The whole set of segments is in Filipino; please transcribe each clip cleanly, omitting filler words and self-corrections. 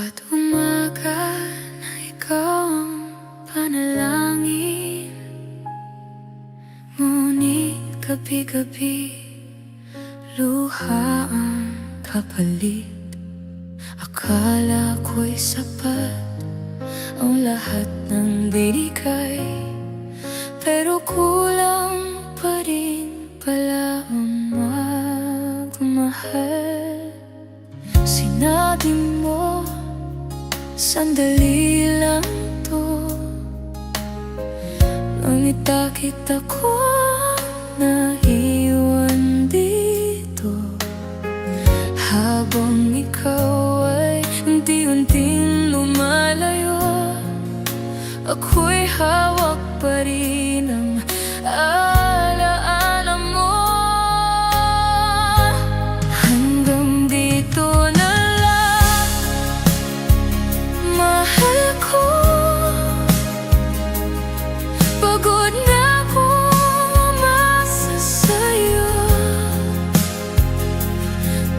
Bawat umaga na ikaw ang panalangin, ngunit gabi-gabi luha ang kapalit. Akala ko'y sapat ang lahat ng binigay, pero kulang pa rin pala ang magmahal. Sinabi mo, sandali lang to, ngunit bakit ako naiwan dito? Habang ikaw ay unti-unting lumalayo, ako'y hawak pa rin ng alaala mo. Hanggang dito na lang, mahal ko. Pagod na akong umasa sa'yo.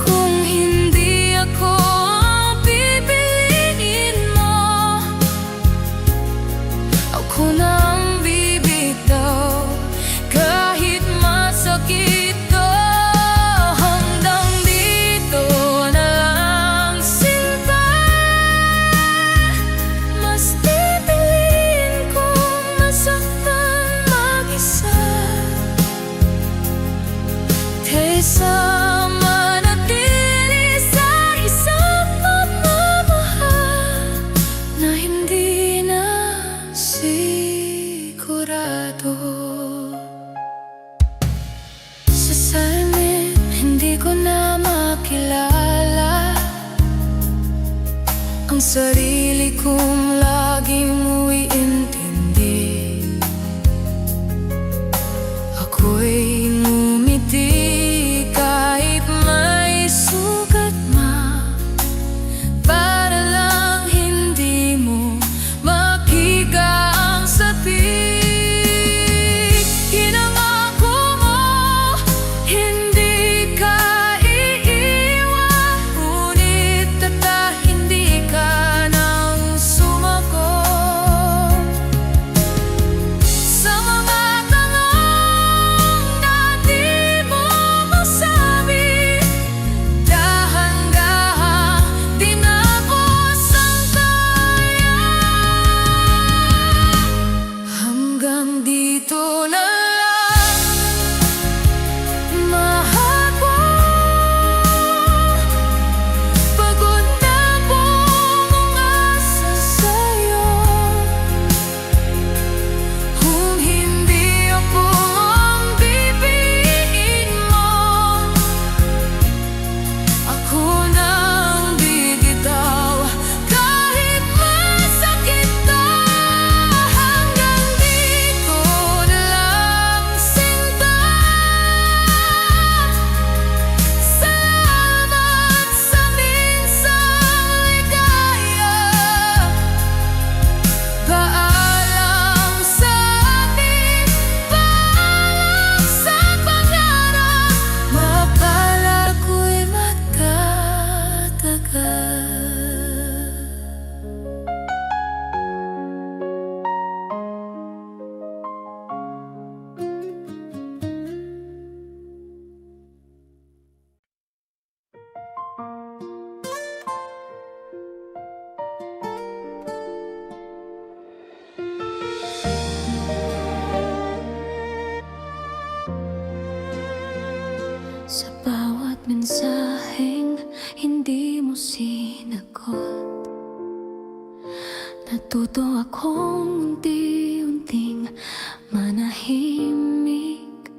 Kung hindi ako ang pipiliin mo, ako na ang bibitaw, kahit masakit to. Hanggang dito na lang, sinta. Mas pipiliin kong masaktan mag-isa kaysa manatili sa isang pagmamahal na hindi na sigurado. Sa salamin, hindi ko na makilala ang sarili kong laging iintindi. Ako'y ngumiti kahit may sugat na, para lang hindi mo makita ang sapik. Pinangako mo, hindi ka iiwan, ngunit hindi ka nang sumagot sa mga tanong na di mo masabi. Dahan-dahan din ako sangkaya. Hanggang dito na lang, mahal ko. Pagod na akong umasa sa'yo. Kung hindi ako ang pipiliin mo, ako na ang bibitaw, kahit masakit to. Hanggang dito na lang, sinta. Salamat sa minsang ligaya. Paalam sa ating, paalam sa pangarap. Mapala ko'y magtatagal. Sa bawat mensaheng hindi mo sinagot, natuto akong unti-unting manahimik.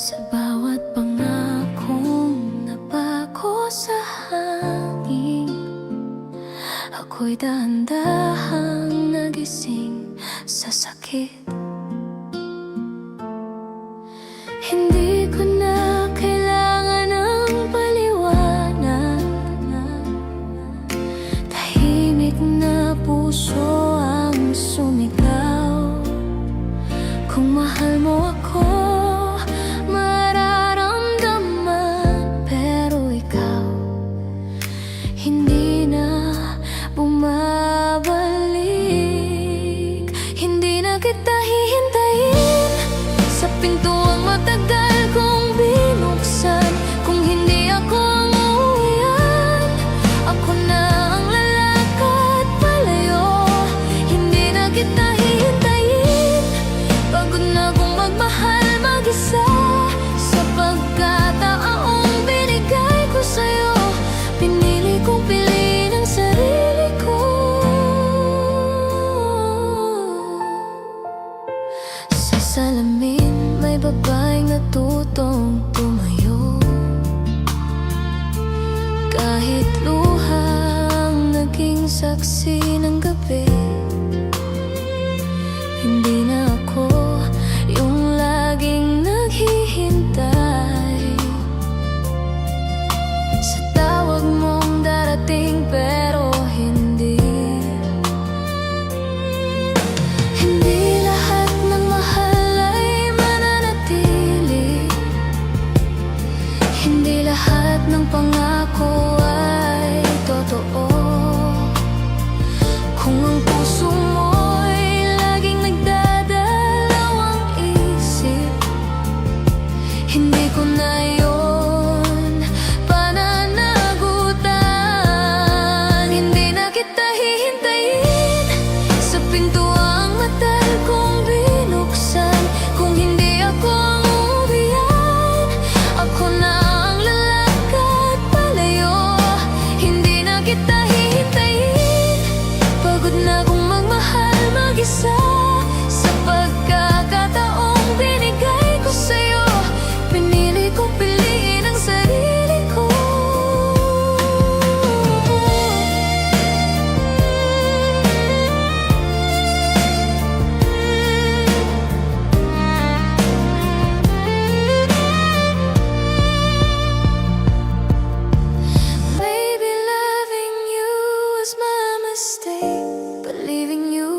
Sa bawat pangakong napako sa hangin, ako'y dahan-dahang nagising sa sakit. Hindi ko na kailangan ng paliwanag, tahimik na puso ang sumigaw. Kung mahal mo ako, mararamdaman, pero ikaw hindi na saksi ng gabi. Hindi na ako yung laging naghihintay sa tawag mong darating pero hindi. Hindi lahat ng mahal ay mananatili. Hindi lahat ng pangako ay totoo. Kung ang puso mo'y laging nagdadalawang isip, hindi ko na yun pananagutan. Hindi na kita hihintayin sa pintuang matagal kong binuksan. Kung hindi ako ang uwian, ako na ang lalakad palayo. Hindi na kita hihintayin, pagod na akong magmahal mag-isa. Sa pagkakataong binigay ko sa'yo, pinili kong piliin ang sarili ko. Maybe loving you is my mistake, but leaving you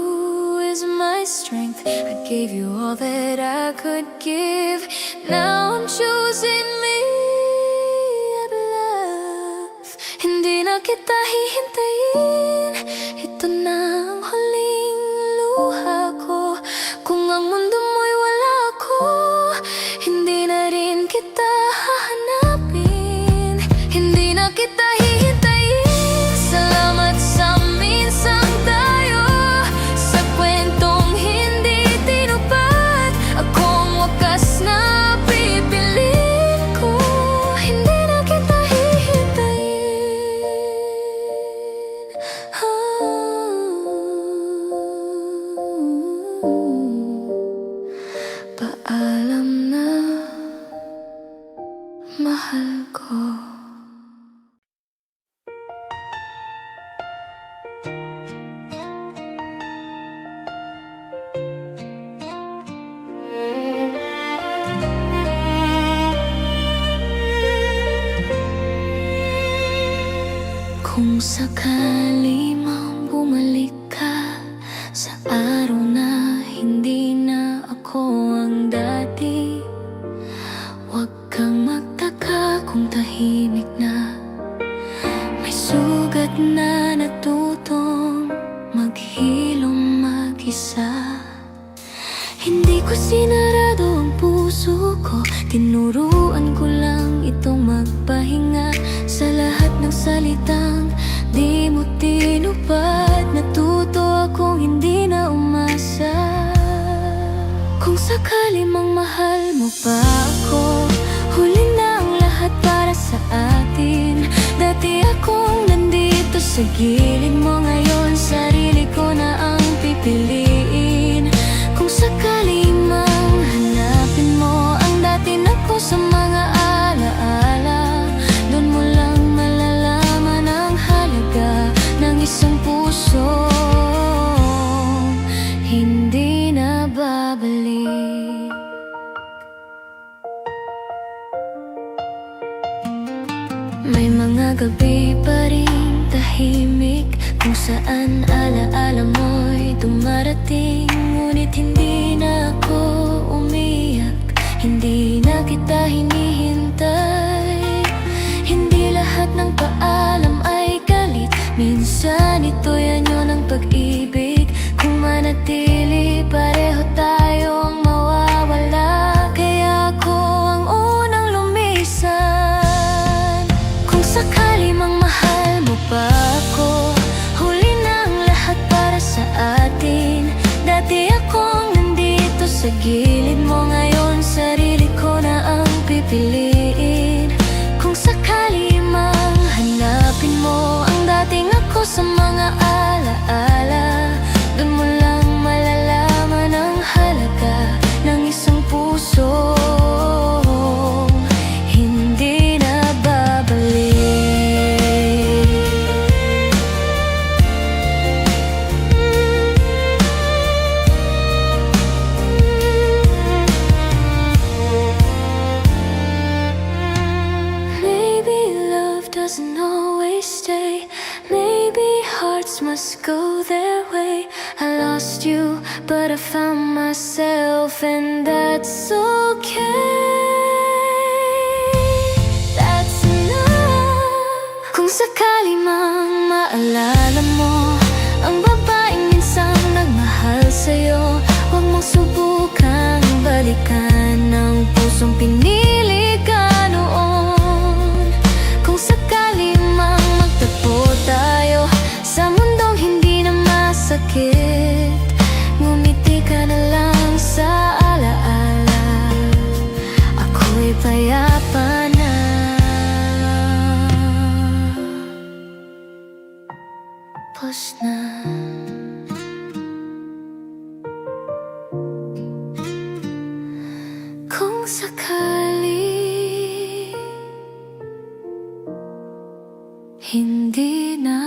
is my strength. I gave you all that I could give. Now I'm choosing me at love. Hindi na kita hihintayin, ito na ang huling luha ko. Kung ang mundo mo'y wala ako, hindi na rin kita hahanapin. Hindi na kita hihintayin. Salamat sa minsang tayo, sa kwentong hindi tinupad. Akong wakas na pipiliin ko. Hindi na kita hihintayin. Paalam na, mahal ko. Kung sakali mang bumalik ka sa araw na hindi na ako ang dati, huwag kang magtaka kung tahimik na. May sugat na natutong maghilom mag-isa. Hindi ko sinarado ang puso ko, tinuruan ko lang itong magpahinga. Sa lahat ng salitang di mo tinupad, natuto akong hindi na umasa. Kung sakali mang mahal mo pa ako, huli na ang lahat para sa atin. Dati akong nandito sa gilid mo, ngayon sarili ko na ang pipiliin. Kung sakali mang hanapin mo ang dati na ko sa mga alaala, doon mo lang malalaman ang halaga ng isang puso hindi na babalik. May mga gabi pa rin tahimik, kung saan alaala mo'y dumarating. Ngunit hindi na ako umiyak, hindi na kita hinihintay. Hindi lahat ng paalam ay galit, minsan ito'y anyo ng pag-ibig. Kung manatili, pareho tayong mawawala, kaya ako ang unang lumisan. Kung sakali mang mahal mo pa ako, huli na ang lahat para sa atin. Dati akong nandito sa gilid mo, ngayon sarili ko na ang pipiliin. Kung sakali mang hanapin mo ang dating ako sa mga alaala, doon mo lang malalaman ang halaga ng isang puso hindi na babalik. others must go their way. I lost you, but I found myself, and that's okay. That's enough. Kung sakali mang maalala mo ang babaeng minsan nagmahal sa'yo, huwag mong subukang balikan ang pusong pinili ka noon. Kung sakali mang magtagpo tayo sa mundong hindi na masakit, ngumiti ka na lang sa alaala, ako'y payapa na. Tapos na. Kung sakali hindi na.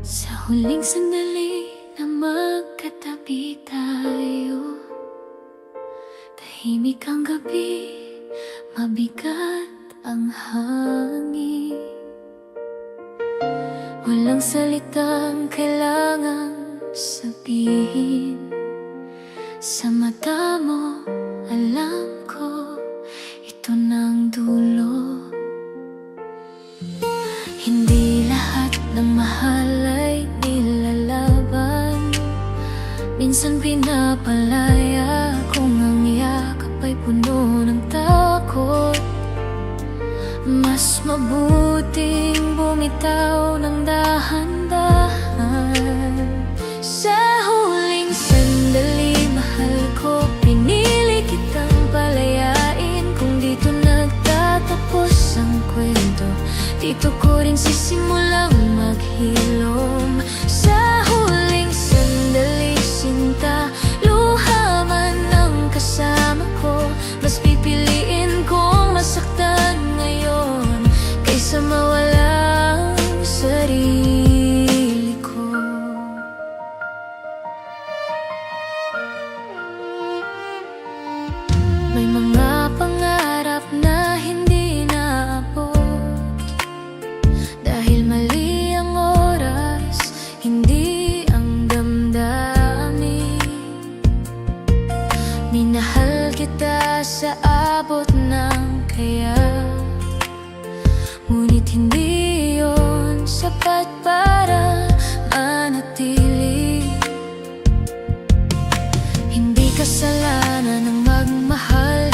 Sa huling sandali na magkatabi tayo, tahimik ang gabi, mabigat ang hangin. Walang salitang kailangang sabihin. Sa mata mo, alam ko, ito ng dulo. Hindi lahat ng mahal ay nilalaban. Minsan pinapalaya kung ang yakap ay puno ng takot. Mas mabuting bumitaw ng dahan-dahan. Sa huling sandali, mahal ko, pinili kitang palayain. Kung dito nagtatapos ang kwento, dito ko rin sisimulang maghilom. Sa huling sandali, sinta, luha man ang kasama ko, mas pipiliin kong masaktan ngayon kaysa mawala ang sarili ko. May mga pangarap na hindi naabot dahil mali ang oras, hindi ang damdamin. Minahal kita sa abot ng kaya, ngunit hindi yun sapat para manatili. Hindi kasalanan ng magmahal,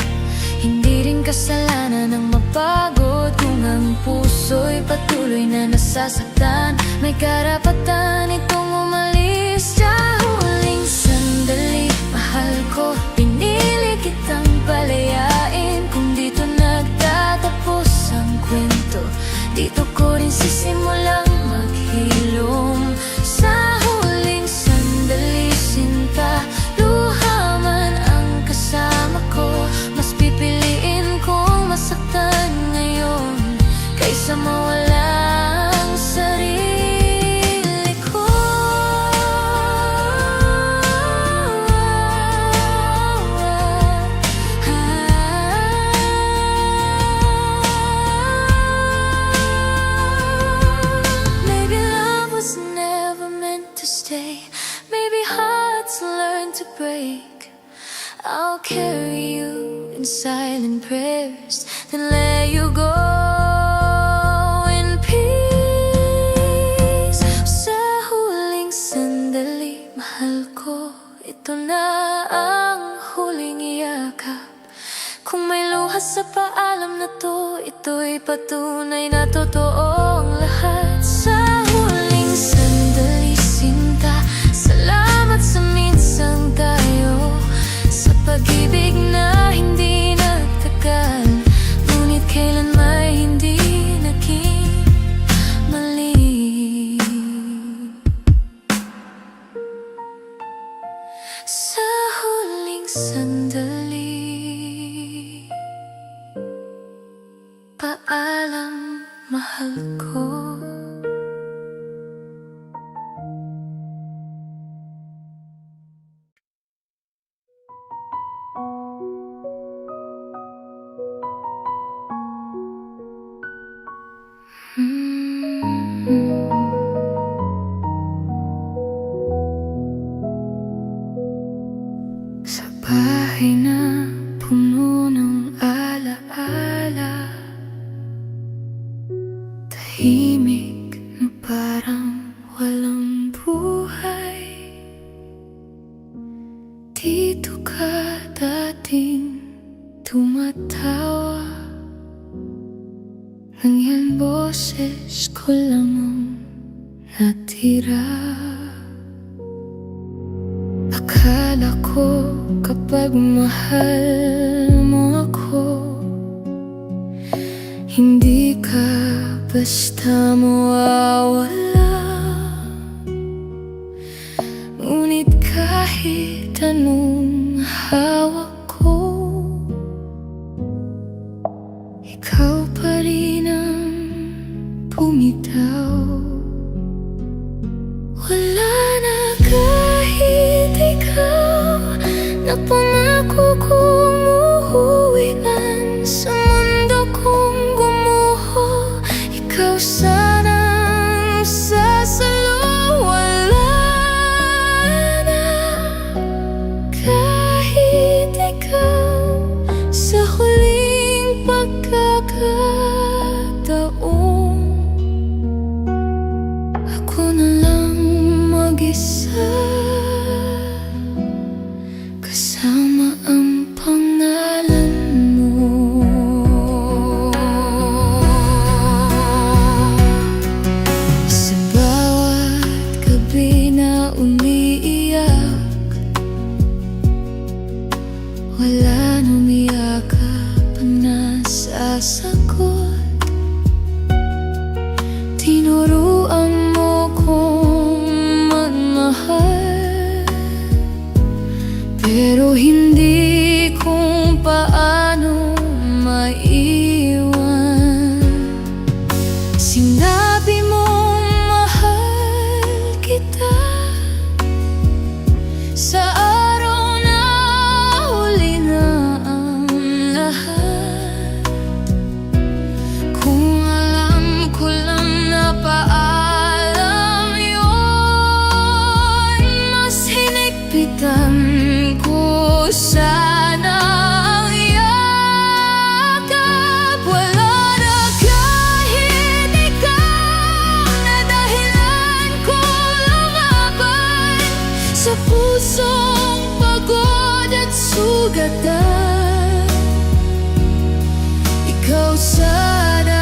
hindi rin kasalanan ng mapagod. Kung ang puso'y patuloy na nasasaktan, may karapatan itong umalis. Sa huling sandali, mahal ko, pinili kitang palayain. Kung dito nagtatapos ang kwento, dito ko rin sisimulang maghilom. Sa huling sandali, sinta, luha man ang kasama ko, mas pipiliin kong masaktan ngayon kaysa mawala ang sarili ko. Maybe love was never meant to stay. Maybe hearts learn to break. I'll carry you in silent prayers, then let you go in peace. Sa huling sandali, mahal ko, ito na ang huling yakap. Kung may luha sa paalam na to, ito'y patunay na totoong lahat. Sa huling sandali, sinta, salamat sa minsang tayo, sa pag-ibig na hindi nagtagal, ngunit kailan may hindi naging mali. Sa huling sandali, paalam mahal ko. Sa bahay na puno ng alaala, tahimik na parang walang buhay. Dito ka dating tumatawa, nang yan boses ko lang ang natira. Akala ko kapag mahal mo ako, hindi ka basta mawawala. Ngunit kahit anong hawak ko, ikaw pa rin ang bumitaw. Wala na kahit ikaw na pangako kong uuwi man sa mundo kong gumuho. Ikaw sana ang sasalo. Wala na kahit ikaw sa huling pagkakataon. Ako na lang mag-isa, kasama ang pangalan mo. Sa bawat gabi na umiiyak, wala nang yakap ang nasasagot. Tinuruan mo kong magmahal, pero hindi kung paano maiwan. Sinabi mong mahal kita sa araw na huli na ang lahat. Kung alam ko lang na paalam yun, mas hinigpitan ko sana ang yakap. Wala na kahit ikaw na dahilan ko lumaban sa pusong pagod at sugatan. Ikaw sana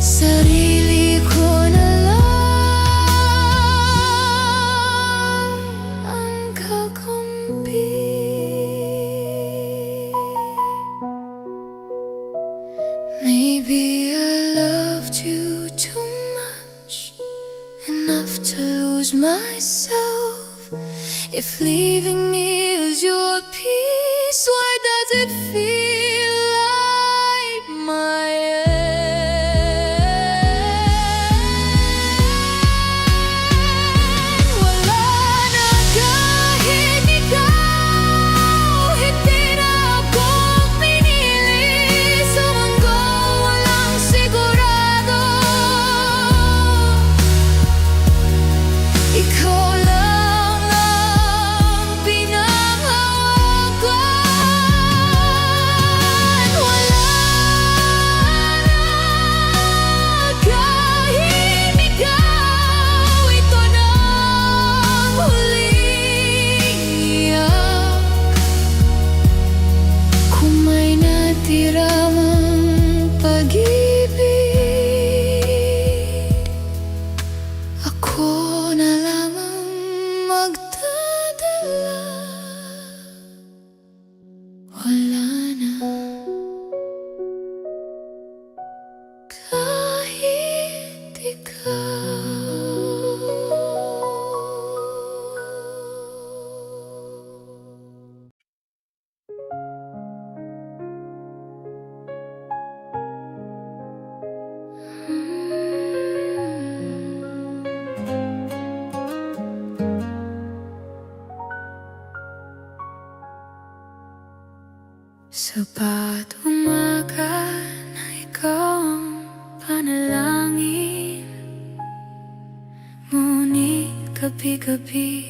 sarili ko na lang ang kakampi. Maybe I loved you too much, enough to lose myself. If leaving me is your peace, why does it feel like my ikaw lang ang pinanghawakan. Sa bawat umaga na ikaw ang panalangin, ngunit gabi-gabi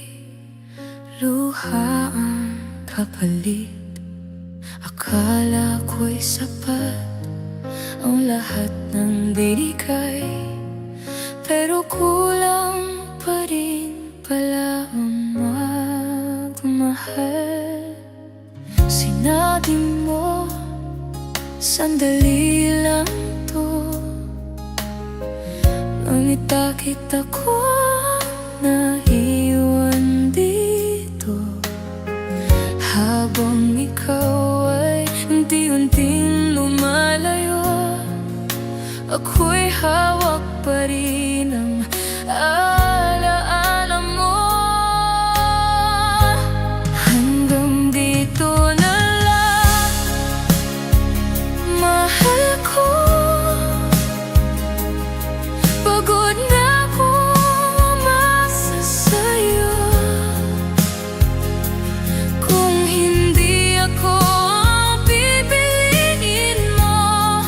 luha ang kapalit. Akala ko'y sapat ang lahat ng binigay, pero kulang pa rin pala ang magmahal. Sinabi mo, sandali lang to, ngunit bakit ako naiwan dito? Habang ikaw ay unti-unting lumalayo, ako'y hawak pa rin ng alaala mo. Hanggang dito na lang, mahal ko. Pagod na akong umasa sa'yo. Kung hindi ako ang pipiliin mo,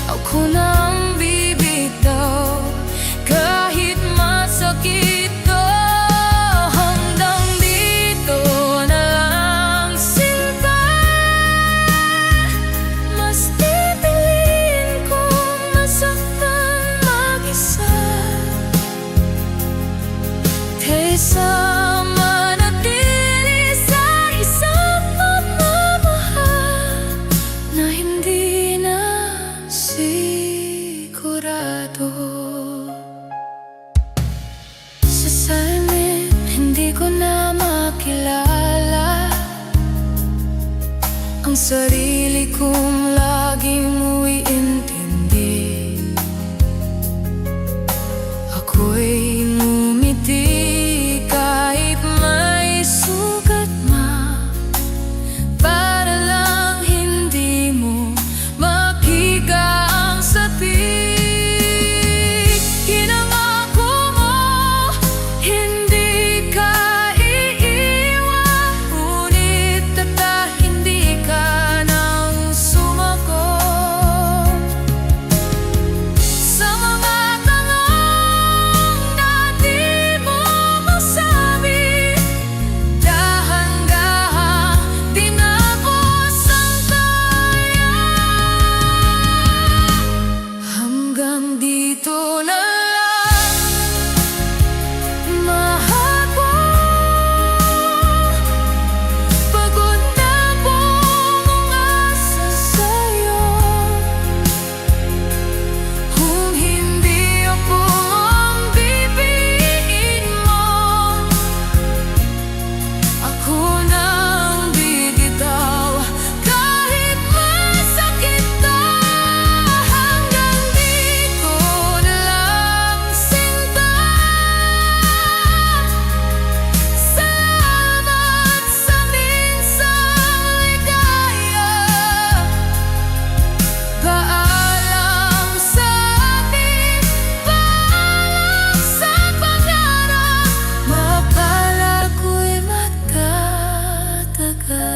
ako na ang bibitaw kahit masakit to. Hanggang dito na lang, sinta. Mas pipiliin kong masaktan mag-isa kaysa manatili sa isang pagmamahal na hindi na sigurado. Sa salamin, hindi ko na makilala ang sarili kong laging umiintindi. Ako'y ngumiti kahit may sugat para lang hindi mo makita ang sapik. Pinangako mo, hindi ka iiwan, ngunit hindi ka nang sumagot sa mga tanong na di mo masabi. Dahan-dahan din ako sangkaya. Hanggang dito na lang, mahal ko. Pagod na akong umasa sa'yo. Kung hindi ako ang pipiliin mo, ako na ang bibitaw kahit masakit to. Hanggang dito na lang, sinta. Salamat sa minsang ligaya. Paalam sa atin, paalam sa pangarap. Mapalad ko'y magtatagal.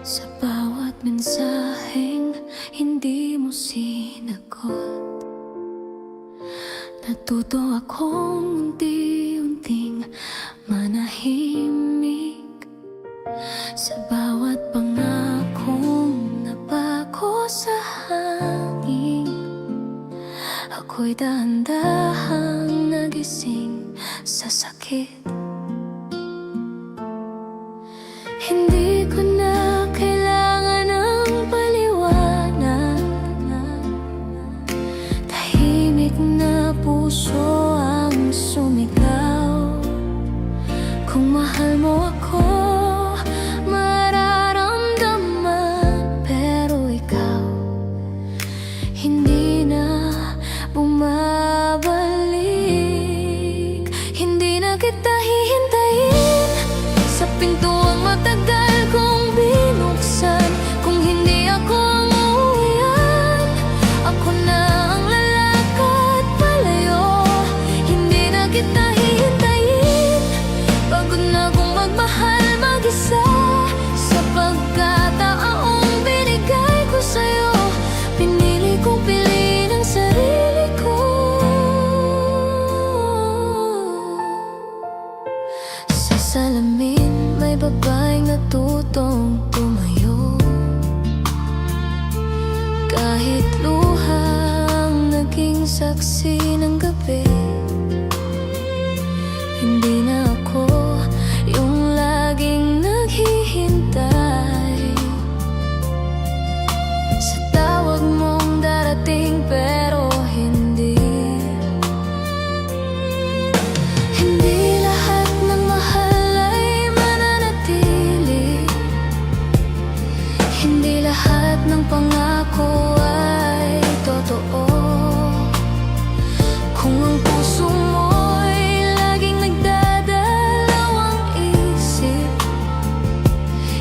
Sa bawat mensaheng hindi mo sinagot, natuto akong unti-unting manahimik. Sa bawat pangakong napako sa hangin, ako'y dahan-dahang nagising sa sakit. Hindi ko na kailangan ng paliwanag, tahimik na puso ang sumigaw. Kung mahal mo ako, mararamdaman, pero ikaw hindi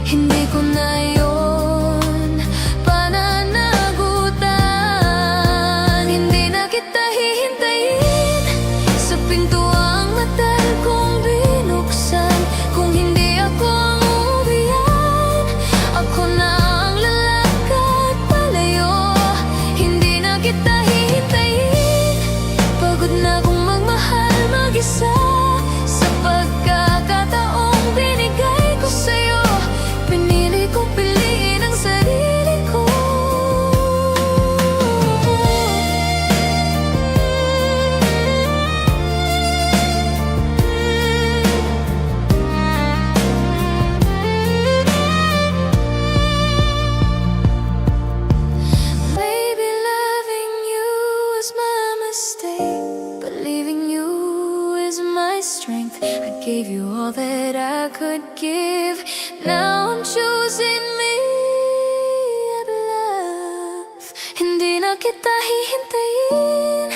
hindi ko na yun pananagutan. Hindi na kita hihintayin sa pintuang matagal kong binuksan. Kung hindi ako ang uwian, ako na ang lalakad palayo. Hindi na kita hihintayin, pagod na akong magmahal mag-isa. Sa pagkakataong binigay ko sa'yo, pinili kong piliin ang sarili ko. Maybe loving you was my mistake, but leaving you is my strength. I gave you all that I could give. Now I'm choosing me at love. Hindi na kita hihintayin,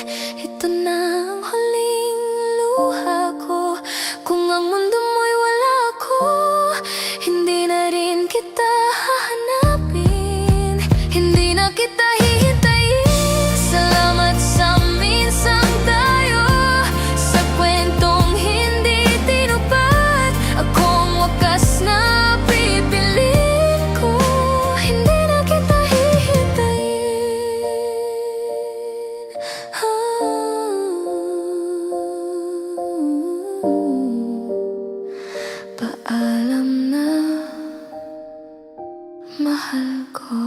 ito na ang huling luha ko. Kung ang mundo mo'y wala ako, hindi na rin kita hahanapin. Hindi na kita hihintayin. Salamat sa minsang tayo, sa kwentong hindi tinupad. Ako ang wakas na pipiliin ko. Hindi na kita hihintayin. Paalam na, mahal ko.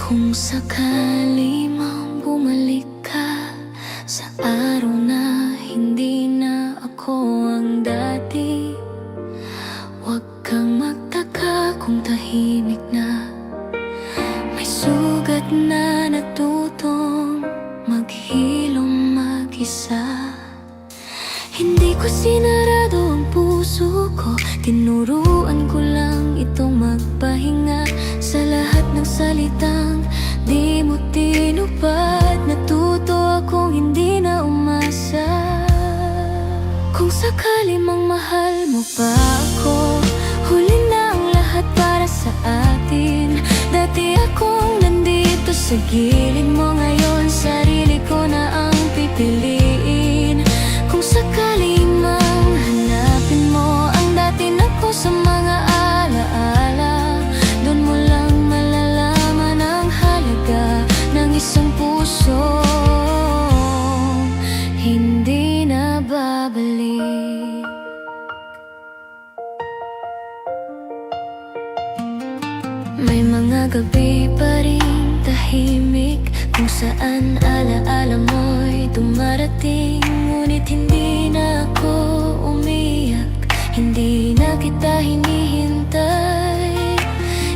Kung sakali mang bumalik ka sa araw na hindi na ako ang dati, huwag kang magtaka kung tahimik na. May sugat na natutong maghilom mag-isa. Hindi ko sinarado ang puso ko, tinuruan ko lang itong magpahinga. Sa lahat ng salitang di mo tinupad, natuto akong hindi na umasa. Kung sakali mang mahal mo pa ako, huli na ang lahat para sa atin. Dati akong nandito sa gilid mo, ngayon sarili ko na ang pipiliin. Kung sakali mang hanapin mo ang dati na ko sa mga alaala, doon mo lang malalaman ang halaga ng isang puso hindi na babalik. May mga gabi pa rin tahimik, kung saan alaala mo'y dumarating. Ngunit hindi na ako umiyak, hindi na kita hinihintay.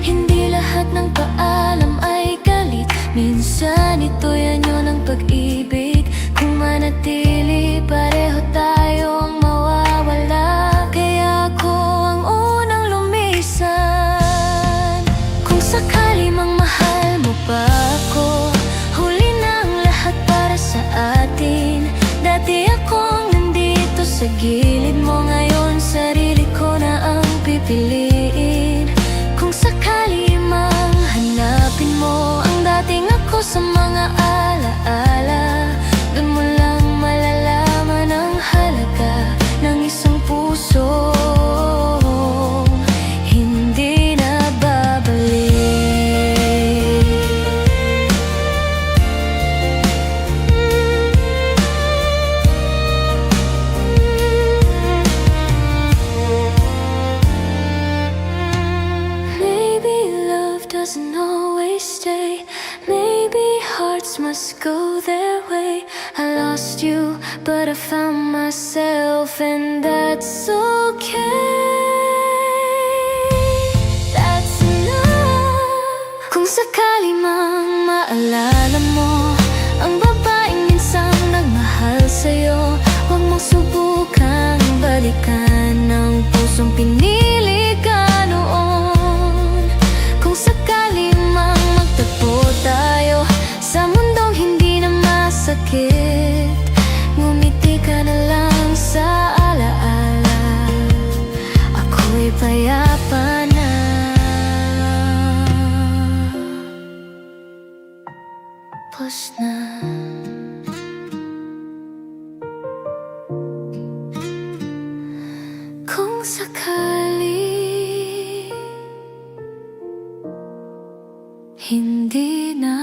Hindi lahat ng paalam ay galit, minsan ito'y anyo ng pag-ibig. Kung manatili, pareho tayong mawawala, kaya ako ang unang lumisan. Kung sakali mang mahal mo pa ako, huli na ang lahat para sa atin. Dati akong nandito sa gilid mo, ngayon sarili ko na ang pipiliin. Kung sakali mang hanapin mo ang dating ako sa mga alaala, doon mo lang malalaman ang halaga ng isang puso hindi na babalik. Maybe love doesn't always stay, maybe hearts must go their way. I lost you, but I found myself, and that's okay. That's enough. Kung sakali mang maalala mo ang babaeng minsan nagmahal sa'yo, huwag mong subukang balikan ang pusong pinili ako'y payapa na. Tapos na. Kung sakali hindi na.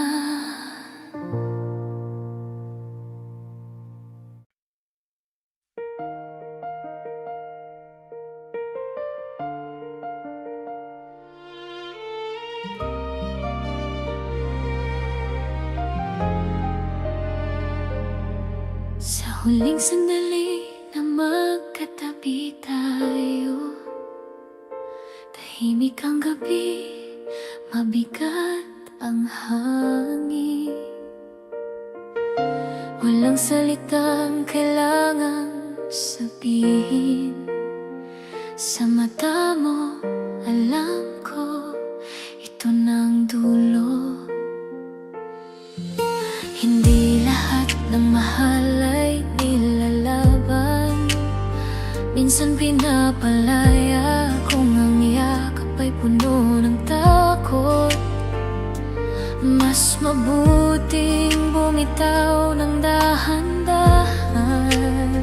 Sa huling sandali na magkatabi tayo, tahimik ang gabi, mabigat ang hangin. Walang salitang kailangang sabihin. Sa mata mo, alam ko, ito nang dulo. Hindi lahat ng mahal ay nilalaban. Minsan pinapalaya kung ang yakap ay puno ng takot. Mas mabuting bumitaw ng dahan-dahan.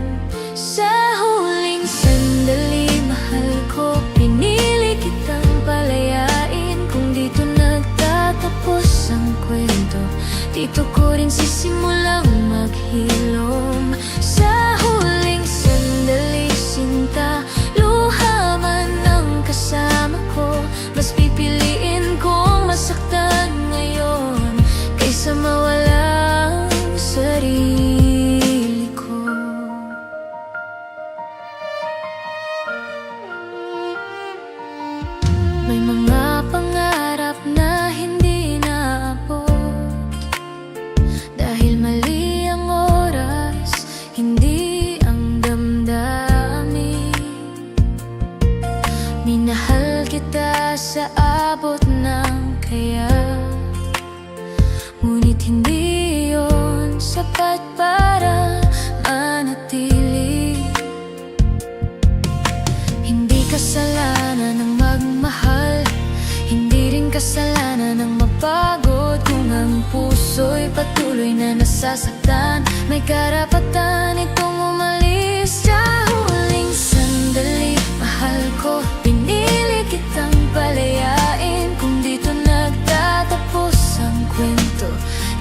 Sa huling sandali, mahal ko, pinili kitang palayain. Kung dito nagtatapos ang kwento, dito ko rin sisimulang maghilom. Sa huling sandali, sinta, luha man ang kasama ko. Mas pipiliin kong masaktan ngayon kaysa mawala ang sarili ko. May mga pangarap na hindi naabot dahil mali ang oras, hindi ang damdamin. Minahal kita sa abot ng kaya, ngunit hindi yun sapat para manatili. Hindi kasalanan ng magmahal, hindi rin kasalanan ng mapagod. Kung ang puso'y patuloy na nasasaktan, may karapatan itong umalis. Sa huling sandali, mahal ko, pinili kitang palayain. Kung dito nagtatapos ang kwento,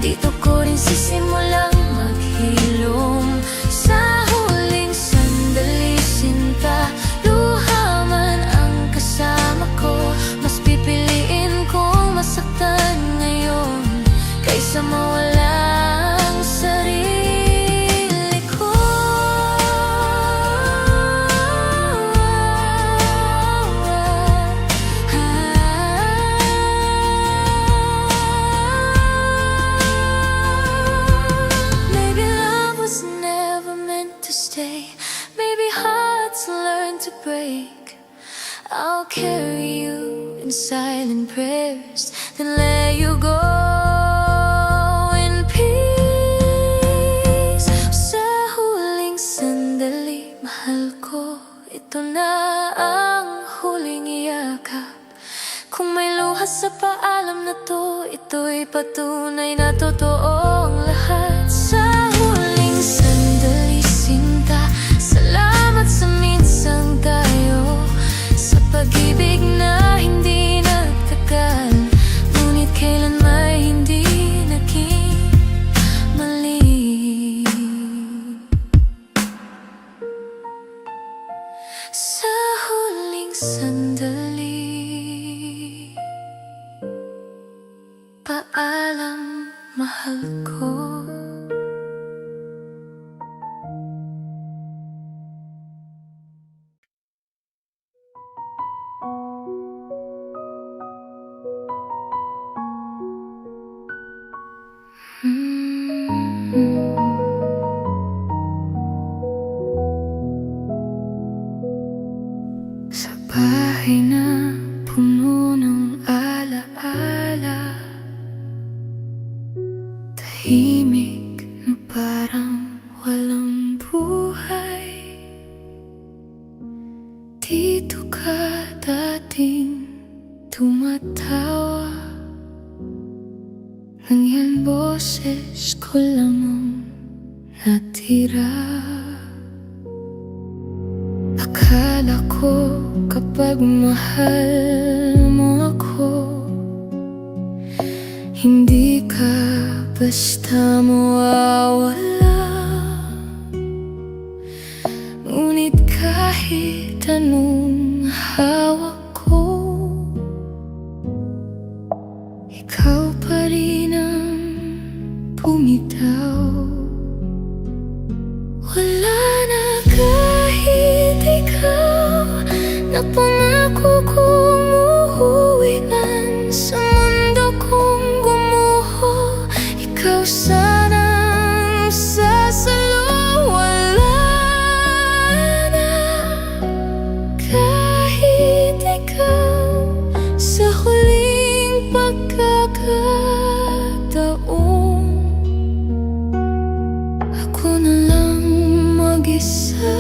dito ko rin sisimulang maghilom. Sa huling sandali, sinta, luha man ang kasama ko. Mas pipiliin kong masaktan ngayon kaysa mawala ang sarili ko. Maybe love was never meant to stay. Maybe hearts learn to break. I'll carry you in silent prayers, then let you go in peace. Sa huling sandali, mahal ko, ito na ang huling yakap. Kung may luha sa paalam na to, ito'y patunay na totoo ang lahat. Sa huling sandali, sinta, salamat sa minsang tayo, sa pag-ibig na hindi nagtagal, ngunit kailan may hindi naging mali. Sa huling sandali, paalam, mahal ko. Sa bahay na puno ng alaala, tahimik na parang walang buhay. Dito ka dating tumatawa, ngayon boses ko lang ang natira. Akala ko kapag mahal mo ako, hindi ka basta mawawala. Ngunit kahit anong hawak ko, ikaw pa rin ang bumitaw. Wala na kahit ikaw na pangako kong uuwi man sa mundo kong gumuho. Ikaw sana ang sasalo. Wala na kahit ikaw sa huling pagkakataon. Ako na lang mag-isa,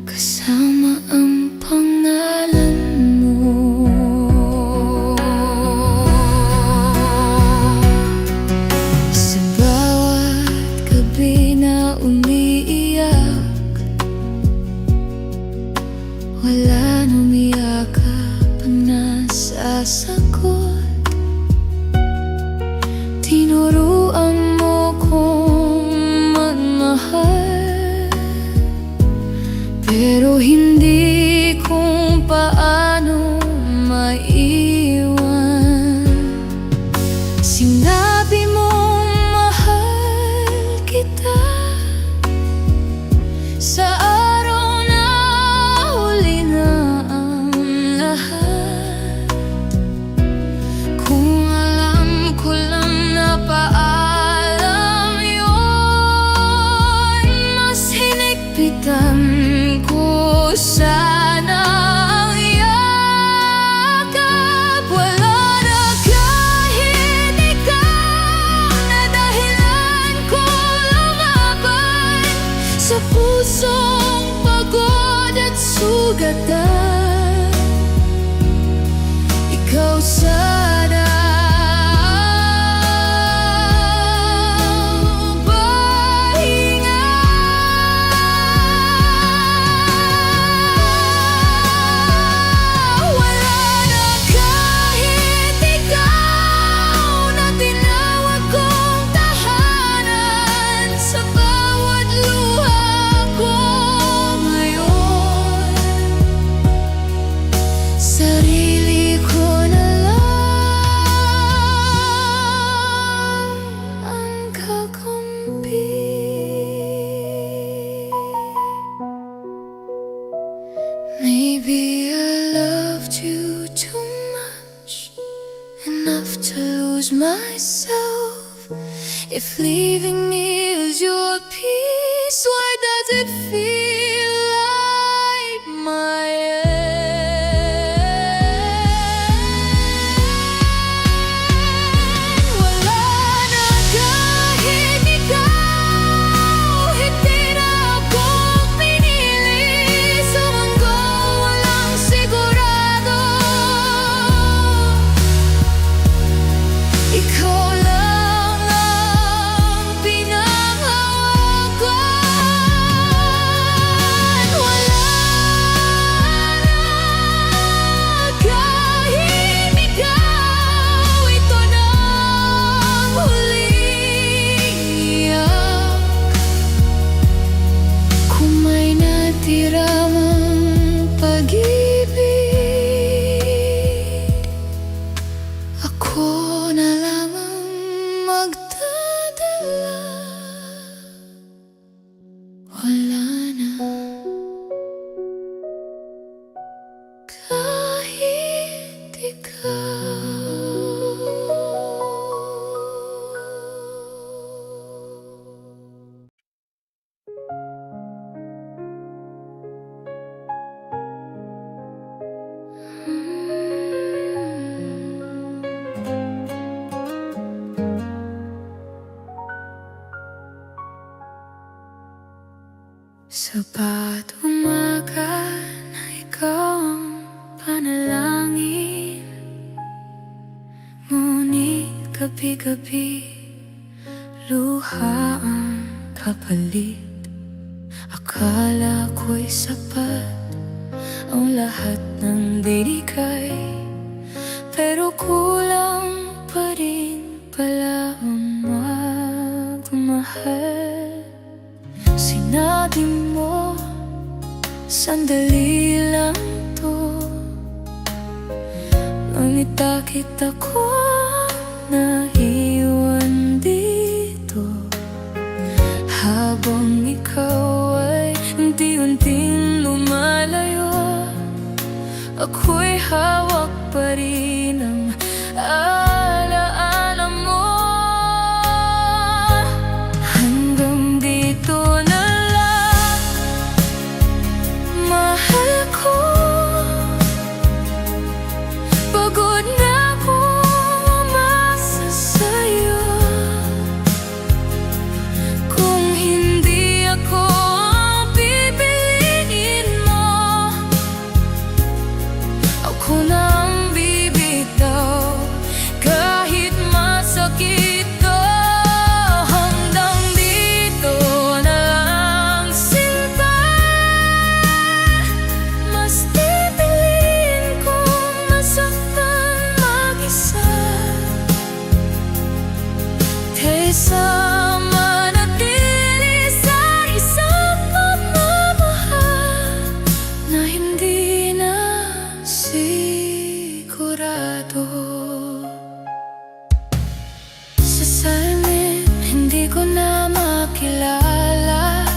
kasama ang pangalan mo. Sa bawat gabi na umiiyak, wala nang umiyakap na sasagot. Tinuruan mo kong magmahal, pero hindi kung paano maiwan. Sinabi mong mahal kita sa araw na huli na ang lahat. Kung alam ko lang na paalam yun, mas hinigpitan ko sana ang yakap. Wala na kahit ikaw na dahilan ko lumaban sa pusong pagod at sugatan. Ikaw sana sarili ko na lang ang kakampi. Maybe I loved you too much, enough to lose myself. If leaving me is your peace, why does it feel like my tiramang pag-ibig, ako na lamang magdadala. Wala na kahit ikaw. Sa bawat umaga na gabi-gabi, luha ang kapalit. Akala ko'y sapat ang lahat ng binigay, pero kulang pa rin pala ang magmahal. Sinabi mo, sandali lang to, ngunit bakit ako naiwan dito? Habang ikaw ay unti-unting lumalayo, ako'y hawak pa rin ng alaala mo. Hanggang dito na lang, mahal ko. Pagod na akong umasa sa'yo. Kung hindi ako ang pipiliin mo, ako na ang bibitaw, kahit masakit to. Hanggang dito na lang, sinta. Mas pipiliin kong masaktan mag-isa kaysa manatili sa isang pagmamahal na hindi na sigurado. Sa salamin, hindi ko na makilala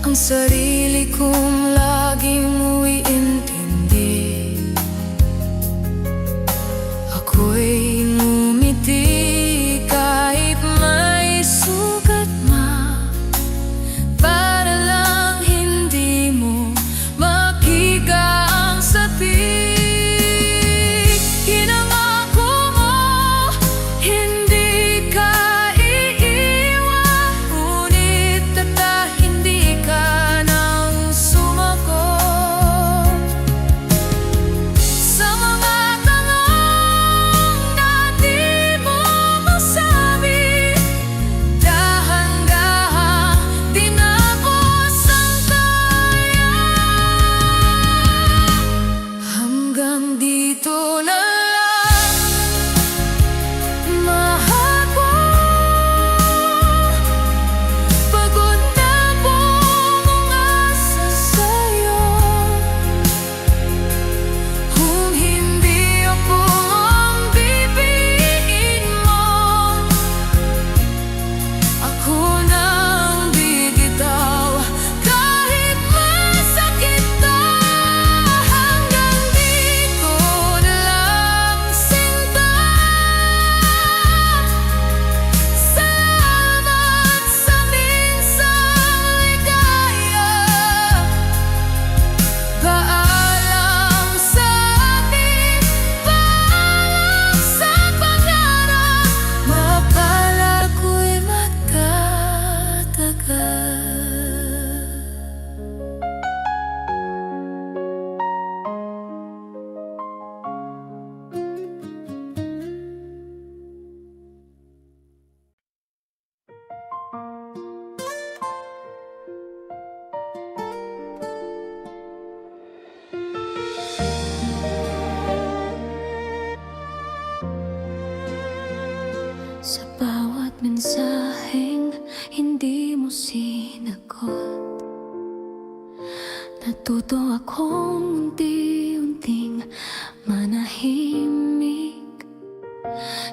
ang sarili kong laging mo'y intindi. Ako'y ngumiti kahit may sugat na, para lang hindi mo makita ang sabik. Pinangako mo, hindi ka iiwan, ngunit tata hindi ka nang sumagot sa mga tanong na di mo masabi. Dahan-dahan din ako sangkaya. Hanggang dito na lang, mahal ko. Pagod na akong umasa sa'yo. Kung hindi ako ang pipiliin mo, ako na ang bibitaw, kahit masakit to. Hanggang dito na lang, sinta. Salamat sa minsang ligaya. Paalam sa atin, paalam sa pangarap. Mapalad ko'y magtatagal. Sa bawat mensaheng hindi mo sinagot, natuto akong unti-unting manahimik.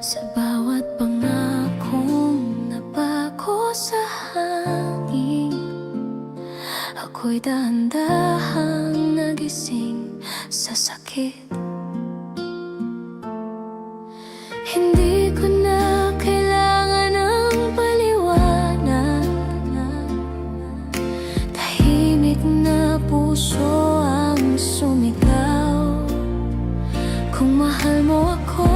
Sa bawat pangakong nabago sa hangin, ako'y dahan-dahang nagising sa sakit. Hindi ko na kailangan ng paliwanag, tahimik na puso ang sumigaw. Kung mahal mo ako,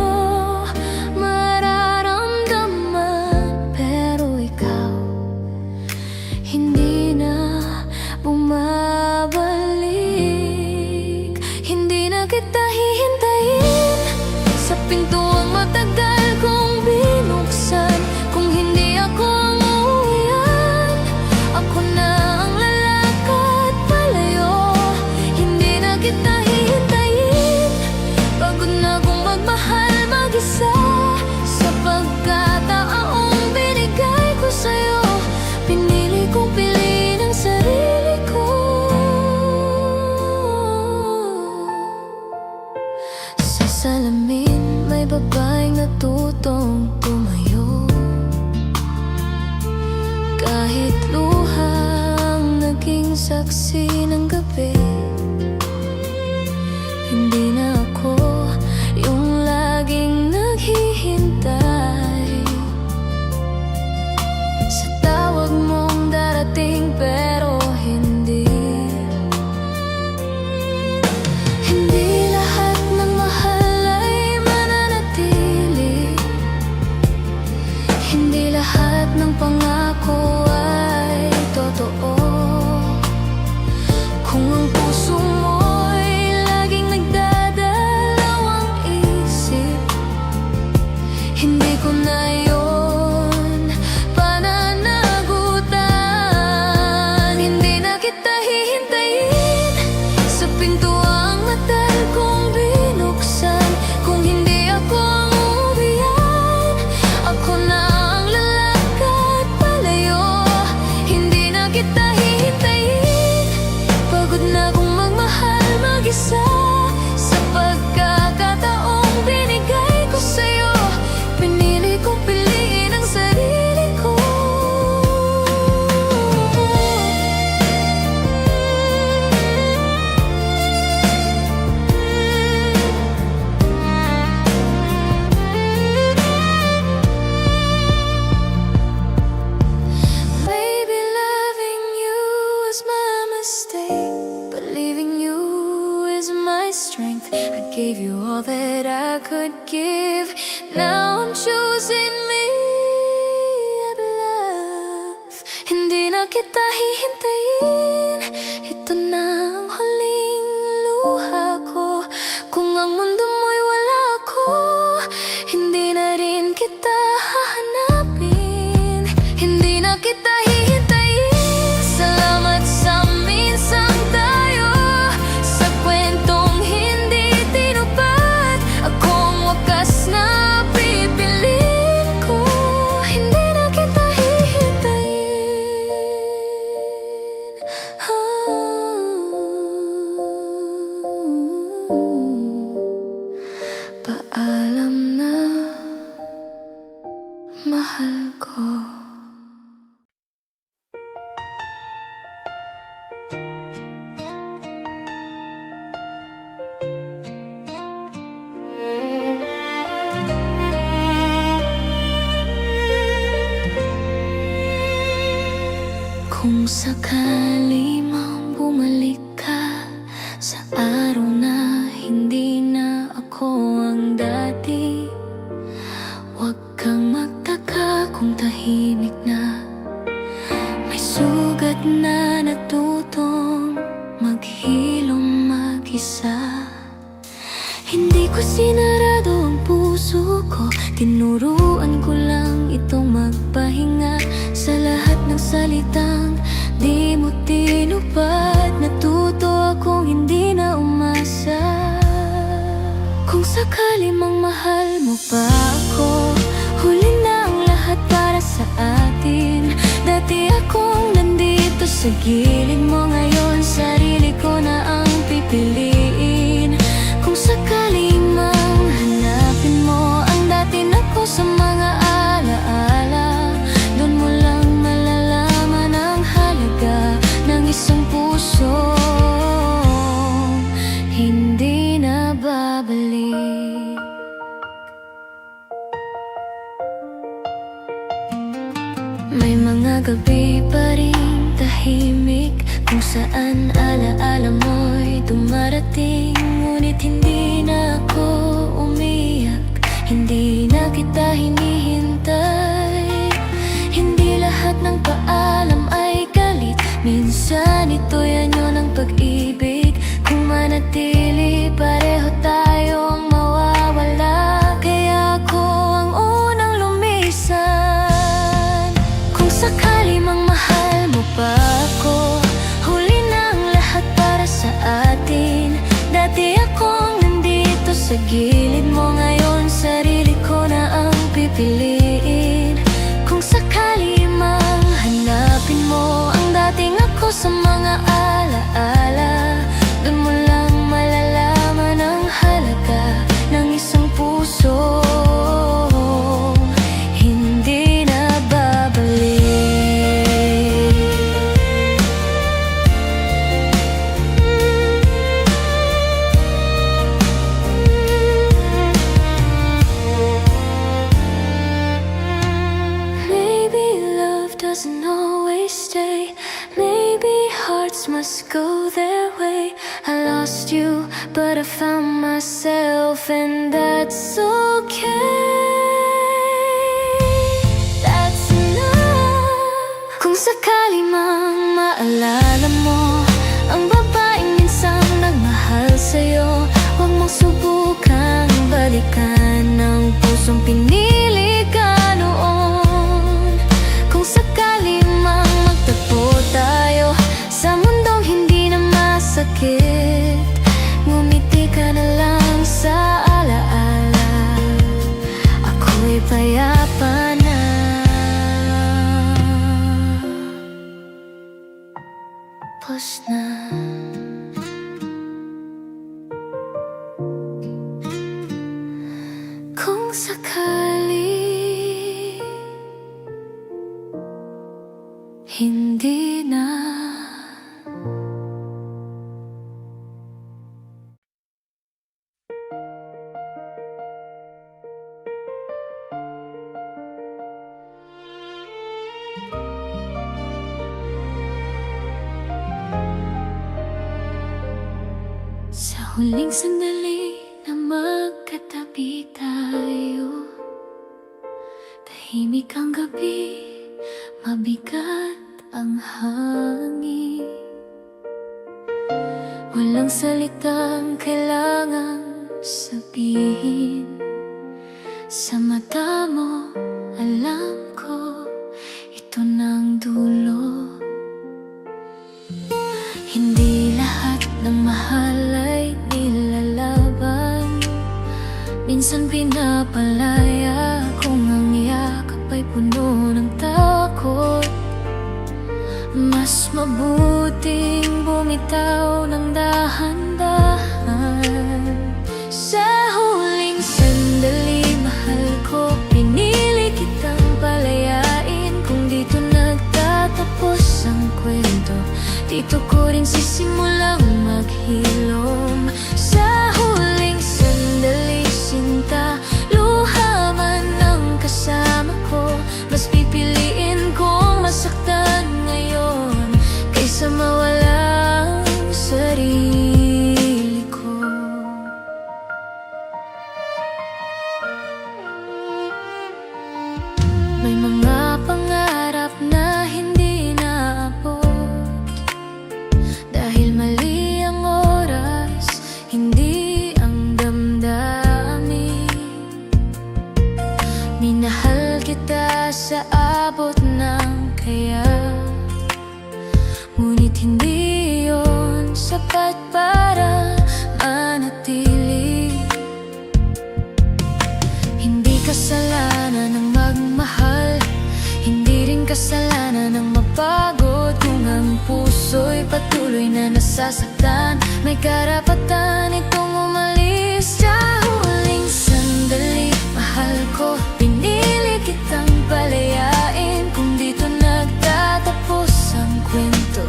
mararamdaman, pero ikaw hindi na bumabalik. Hindi na kita hihintayin sa pintuang matagal. kita hihintayin. Pagod na kong magmahal mag-isa. Sa pagkataong binigay ko sa'yo, pinili kong piliin ang sarili ko. Sa salamin may babaeng natutong tumayo. Kahit luhang naging saksi ng gabi, hindi na ako yung laging naghihintay sa tawag mong darating pero hindi. Hindi lahat ng mahal ay mananatili. Hindi lahat ng pangako ay totoo. Kung ang puso mo'y laging nagdadalawang isip, hindi ko na yun pananagutan. Hindi na kita hihintayin sa pintuang matagal kong binuksan. Kung hindi ako ang uwian, ako na ang lalakad palayo. Hindi na kita hihintayin. Pagod na kong magmahal mag-isa. Sa pagkakataong binigay ko sa'yo, pinili kong piliin ang sarili ko. Maybe loving you was my mistake, but leaving you is my strength. I gave you all that I could give. Now I'm choosing me at love. Hindi na kita hihintayin. Ito na ang huling luha ko. Kung ang mundo mo'y wala ako, hindi na rin kita hahanapin. Hindi na kita hihintayin. Salamat sa minsang tayo, sa kwentong hindi tinupad. Akong wakas na pipiliin ko. Hindi na kita hihintayin. Paalam na, mahal ko. Kung sakali mang bumalik ka sa araw na hindi na ako ang dati, huwag kang magtaka kung tahimik na. May sugat na natutong maghilom mag-isa. Hindi ko sinarado ang puso ko, tinuruan ko lang itong magpahinga. Sa lahat ng salitang di mo tinupad, natuto akong hindi na umasa. Kung sakali mang mahal mo pa ako, huli na ang lahat para sa atin. Dati akong nandito sa gilid mo, ngayon sarili ko na ang pipiliin. Kung sakali mang hanapin mo ang dati na ko sa mga alaala, doon mo lang malalaman ang halaga ng isang puso hindi na babalik. May mga gabi pa rin tahimik, kung saan alaala mo'y dumarating. Ngunit hindi na ako umiyak, hindi na kita hinihintay. Hindi lahat ng paalam ay galit, minsan ito'y anyo ng pag-ibig. Kung manatili, pareho tayong mawawala. Kaya ako ang unang lumisan. Kung sakali mang mahal mo pa ako, huli na ang lahat para sa atin. but I found myself, and that's okay. That's enough. Kung sakali mang maalala mo ang babaeng minsan nagmahal sa'yo, huwag mong subukang balikan ang pusong pinili ka noon. Kung sakali mang magtagpo tayo sa mundong hindi na masakit, ngumiti ka na lang sa alaala, ako'y payapa na. Tapos na. Kung sakali hindi na. Sa huling sandali na magkatabi tayo, tahimik ang gabi, mabigat ang hangin. Walang salitang kailangang sabihin. Sa mata mo, alam ko, ito nang dulo. Hindi lahat ng mahal ay nilalaban. Minsan pinapalaya kung ang yakap ay puno ng takot. Mas mabuting bumitaw ng dahan-dahan. Sa huling sandali, mahal ko, pinili kitang palayain. Kung dito nagtatapos ang kwento, dito ko rin sisimulang maghilom. Sa huling sandali, sinta, luha man ang kasama ko, mas pipiliin kong masaktan ngayon kaysa mawala ang sarili ko. May mga pangarap na hindi naabot dahil mali ang oras, hindi ang damdamin. Minahal kita sa abot ng kaya, ngunit hindi yun sapat para manatili. Hindi kasalanan ng magmahal, hindi rin kasalanan ng mapagod. Kung ang puso'y patuloy na nasasaktan, may karapatan itong umalis. Sa huling sandali, mahal ko, pinili kitang palayain. Kung dito nagtatapos ang kwento,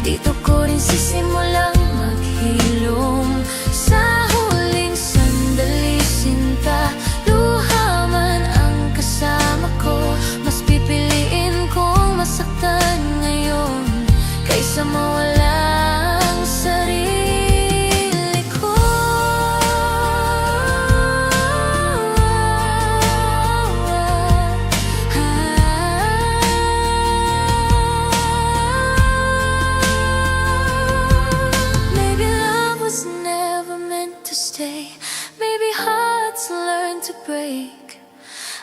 dito ko rin sisimulang maghilom. Sa huling sandali, sinta, luha man ang kasama ko, mas pipiliin kong masaktan ngayon kaysa mawala ang sarili ko. Maybe love was never meant to stay. Maybe hearts learn to break.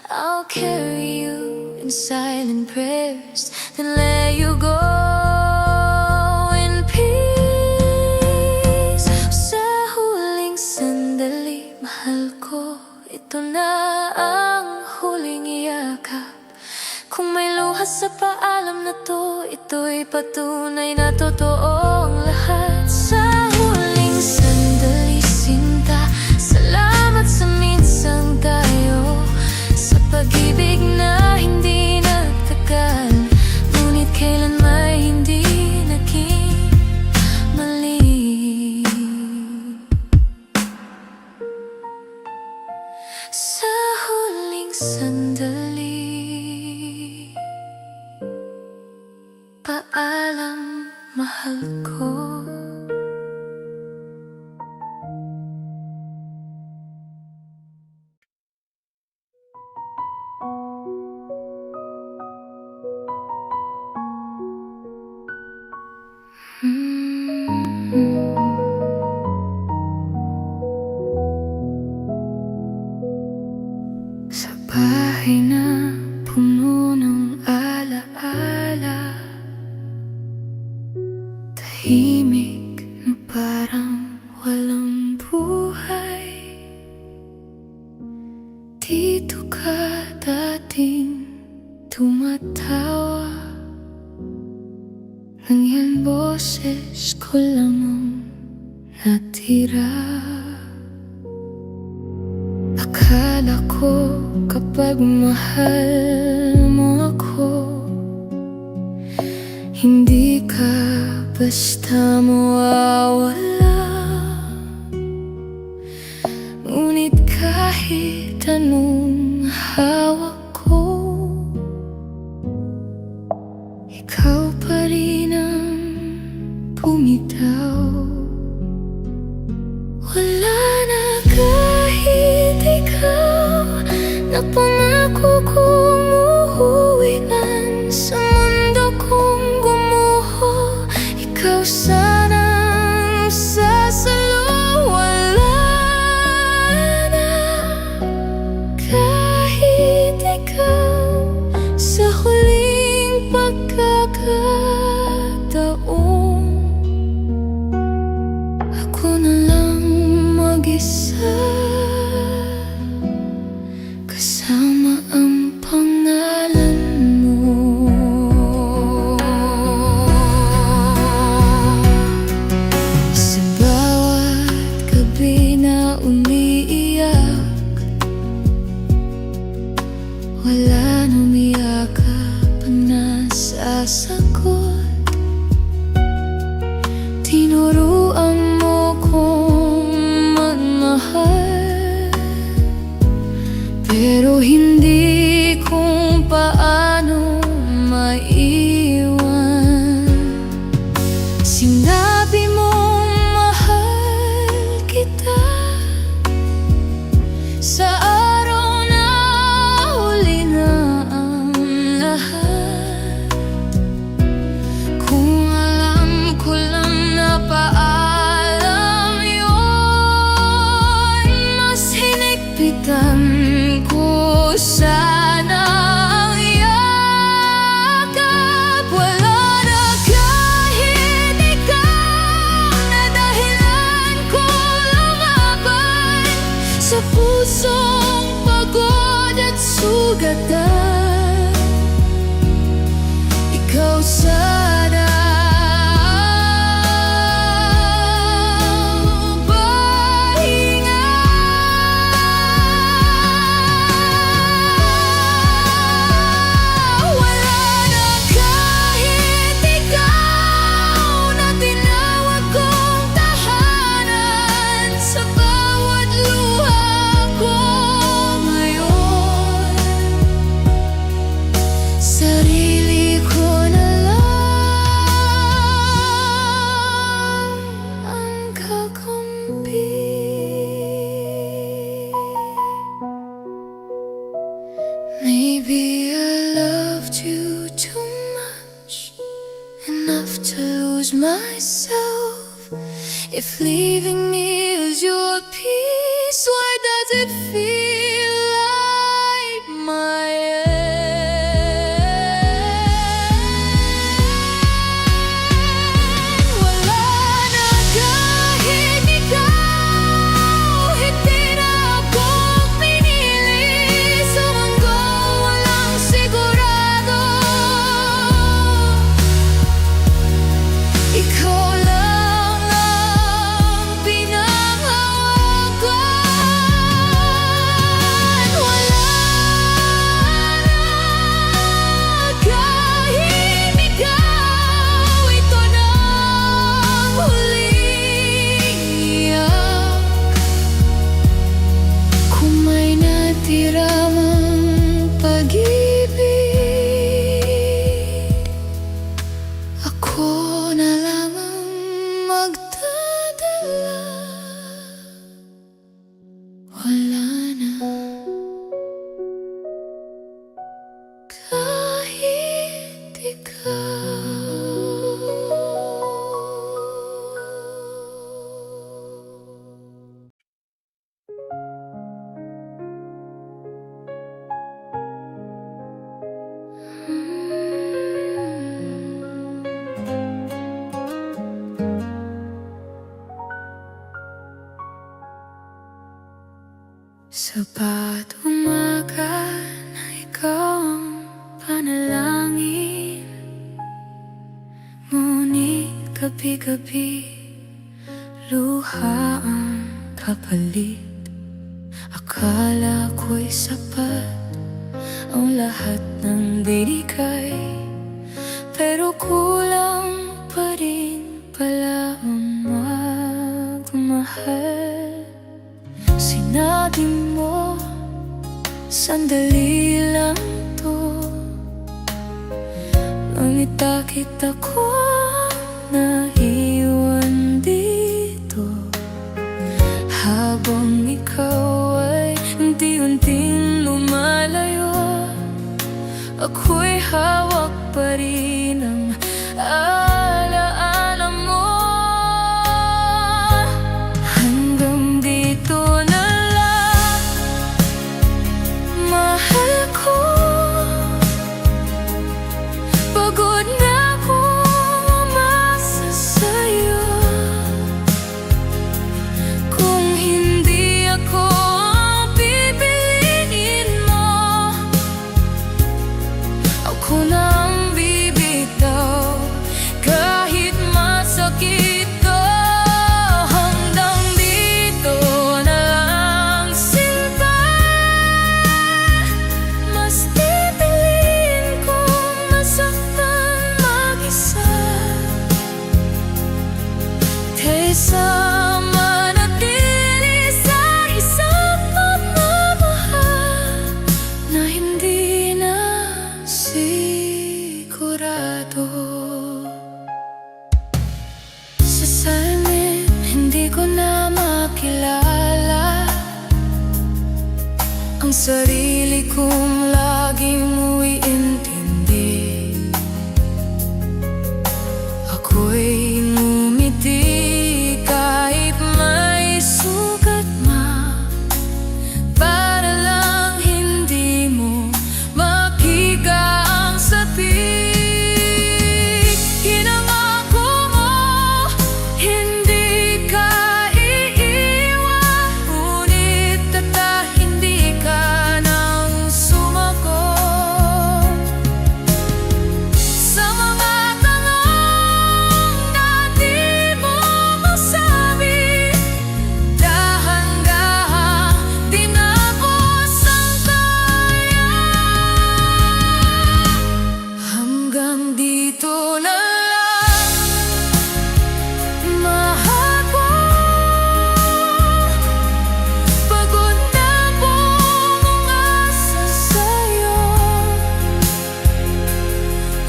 I'll carry you in silent prayers, then let you go in peace. Sa huling sandali, mahal ko, ito na ang huling iyakap. Kung may luha sa paalam na to, ito'y patunay na totoo ang lahat. Sa huling sandali, sinta, salamat sa minsang tayo, sa pag-ibig na hindi nagtagal, ngunit kailan may hindi naging mali. Sa huling sandali, paalam, mahal ko. buhay na puno ng alaala, tahimik na parang walang buhay. Dito ka dating tumatawa, nang yan boses ko lamang natira. Akala ko kapag mahal mo ako, hindi ka basta mawawala. Ngunit kahit anong hawak ko, ikaw pa rin ang bumitaw. Wala na kahit ikaw na pangako kong uuwi man sa mundo kong gumuho. Ikaw sana ang sasalo. Wala na kahit ikaw sa huling pagkakataon. Ako na lang mag-isa, kasama ang pangalan mo. Sa bawat gabi na umiiyak, wala nang yakap na sasagot. Tinuruan mo kong magmahal, pero hindi kung paano maiwan. Sinabi mong mahal kita sa araw na huli na ang lahat. Kung alam ko lang na paalam yun, mas hinigpitan ko sana ang yakap. Wala na kahit ikaw na dahilan ko lumaban sa pusong pagod at sugatan. Ikaw sana sarili ko na lang ang kakampi. Maybe I loved you too much, enough to lose myself. If leaving me is your peace, why does it feel like my end? Ikaw lang ang pinanghawakan. Sa bawat umaga na ikaw ang panalangin, ngunit gabi-gabi luha ang kapalit. Akala ko'y sapat ang lahat ng binigay, pero kulang pa rin pala ang magmahal. Sinabi mo, sandali lang to, ngunit bakit ako naiwan dito? Habang ikaw ay unti-unting lumalayo, ako'y hawak pa rin ng alaala mo. Hanggang dito na lang, mahal ko. Pagod na akong umasa sa'yo. Kung hindi ako ang pipiliin mo, ako na ang bibitaw, kahit masakit to. Hanggang dito na lang, sinta. Mas pipiliin kong masaktan mag-isa kaysa manatili sa isang pagmamahal na hindi na sigurado. Sa salamin, hindi ko na makilala ang sarili kong laging iintindi. Ako'y ngumiti kahit may sugat na, para lang hindi mo makita ang sakit. Hinangako mo, hindi ka iiwan, ngunit hindi ka nang sumagot sa mga tanong na di mo masabi. Dahan-dahan din ako sangkaya. Hanggang dito na lang, mahal ko. Pagod na akong umasa sa'yo.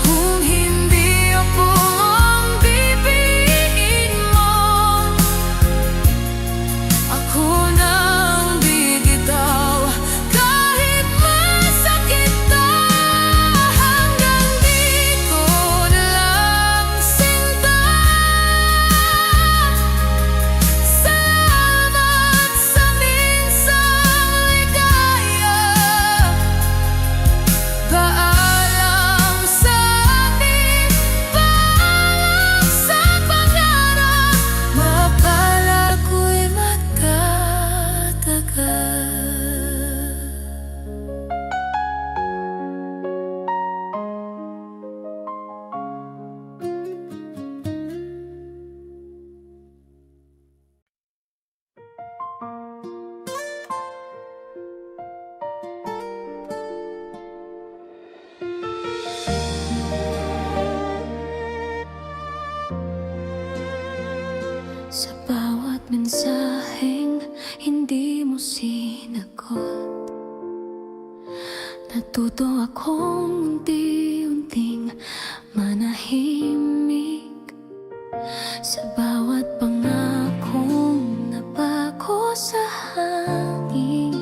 Kung hindi ako ang pipiliin mo, ako na ang bibitaw, kahit masakit to. Hanggang dito na lang, sinta. Salamat sa minsang ligaya. Paalam sa amin, paalam sa pangarap. Mapalad ko'y magtatagal. Sa bawat mensaheng hindi mo sinagot, natuto akong unti-unting manahimik. Sa bawat pangakong napako sa hangin,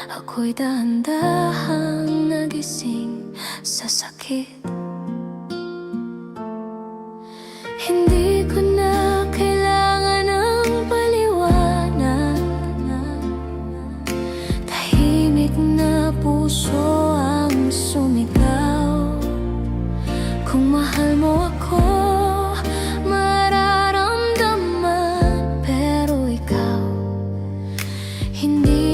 ako'y dahan-dahang nagising sa sakit. Hindi ko na kailangan ng paliwanag, tahimik na puso ang sumigaw. Kung mahal mo ako, mararamdaman, pero ikaw hindi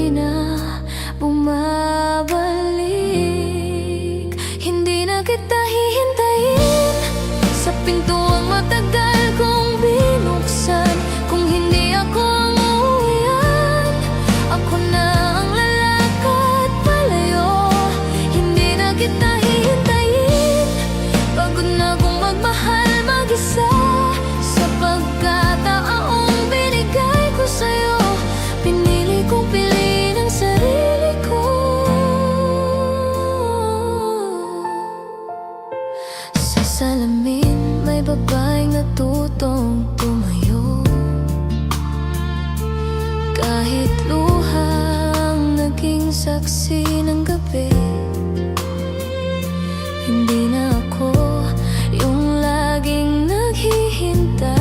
Kahit luhang naging saksi ng gabi, hindi na ako yung laging naghihintay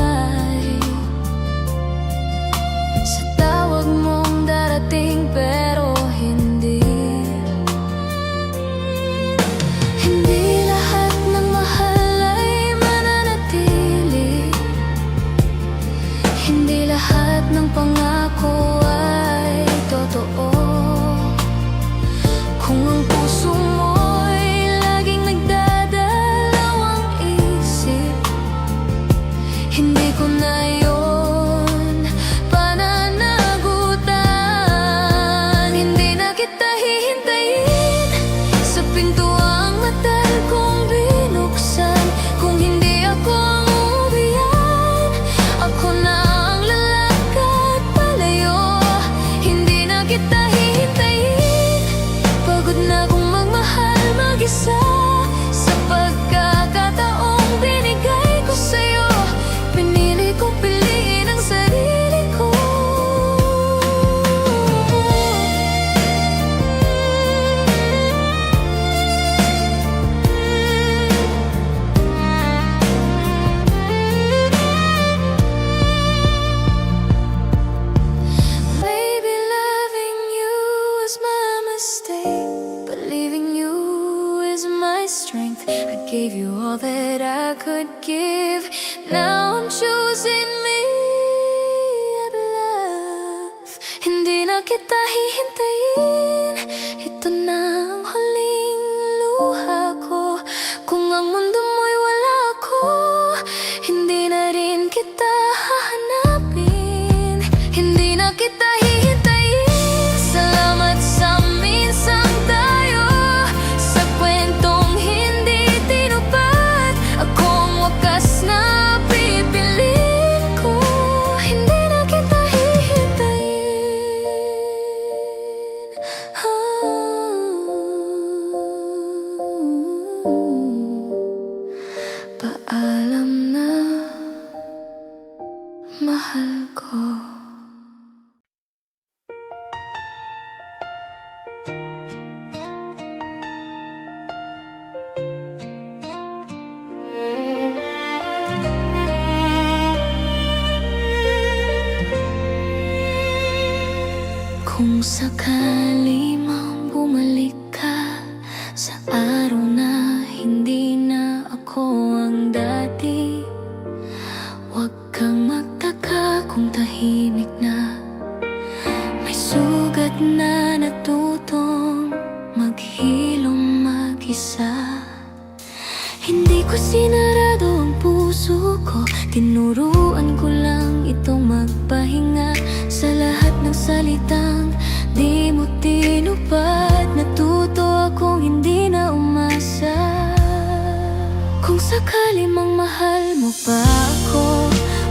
sa tawag mong darating pero hindi. Hindi lahat ng mahal ay mananatili, hindi lahat ng pangako ay totoo. Kung ang puso mo'y laging nagdadalawang isip, hindi ko na yun pananagutan. Hindi na kita hihintayin sa pintuang matagal kong binuksan. Kung hindi ako ang uwian, ako na ang lalakad palayo. Hindi na kita hihintayin, pagod na akong magmahal mag-isa. Sa pagkakataong binigay ko sa'yo, pinili kong piliin ang sarili ko. Maybe loving you is my mistake, but leaving you is my strength. I gave you all that I could give. Now I'm choosing me at love. Hindi na kita hihintayin, ito na ang huling luha ko. Kung ang mundo mo'y wala ako, hindi na rin kita hahanapin. Hindi na kita hihintayin. Salamat sa minsan tayo, sa kwentong hindi tinupad. Akong wakas na pipiliin ko. Hindi na kita hihintayin. Paalam na, mahal ko. Kung sakali mang bumalik ka sa araw na hindi na ako ang dati, huwag kang magtaka kung tahimik na. May sugat na natutong maghilom mag-isa. Hindi ko sinarado ang puso ko, tinuruan ko lang itong magpahinga. Sa lahat ng salitang di mo tinupad, natuto akong hindi na umasa. Kung sakali mang mahal mo pa ako,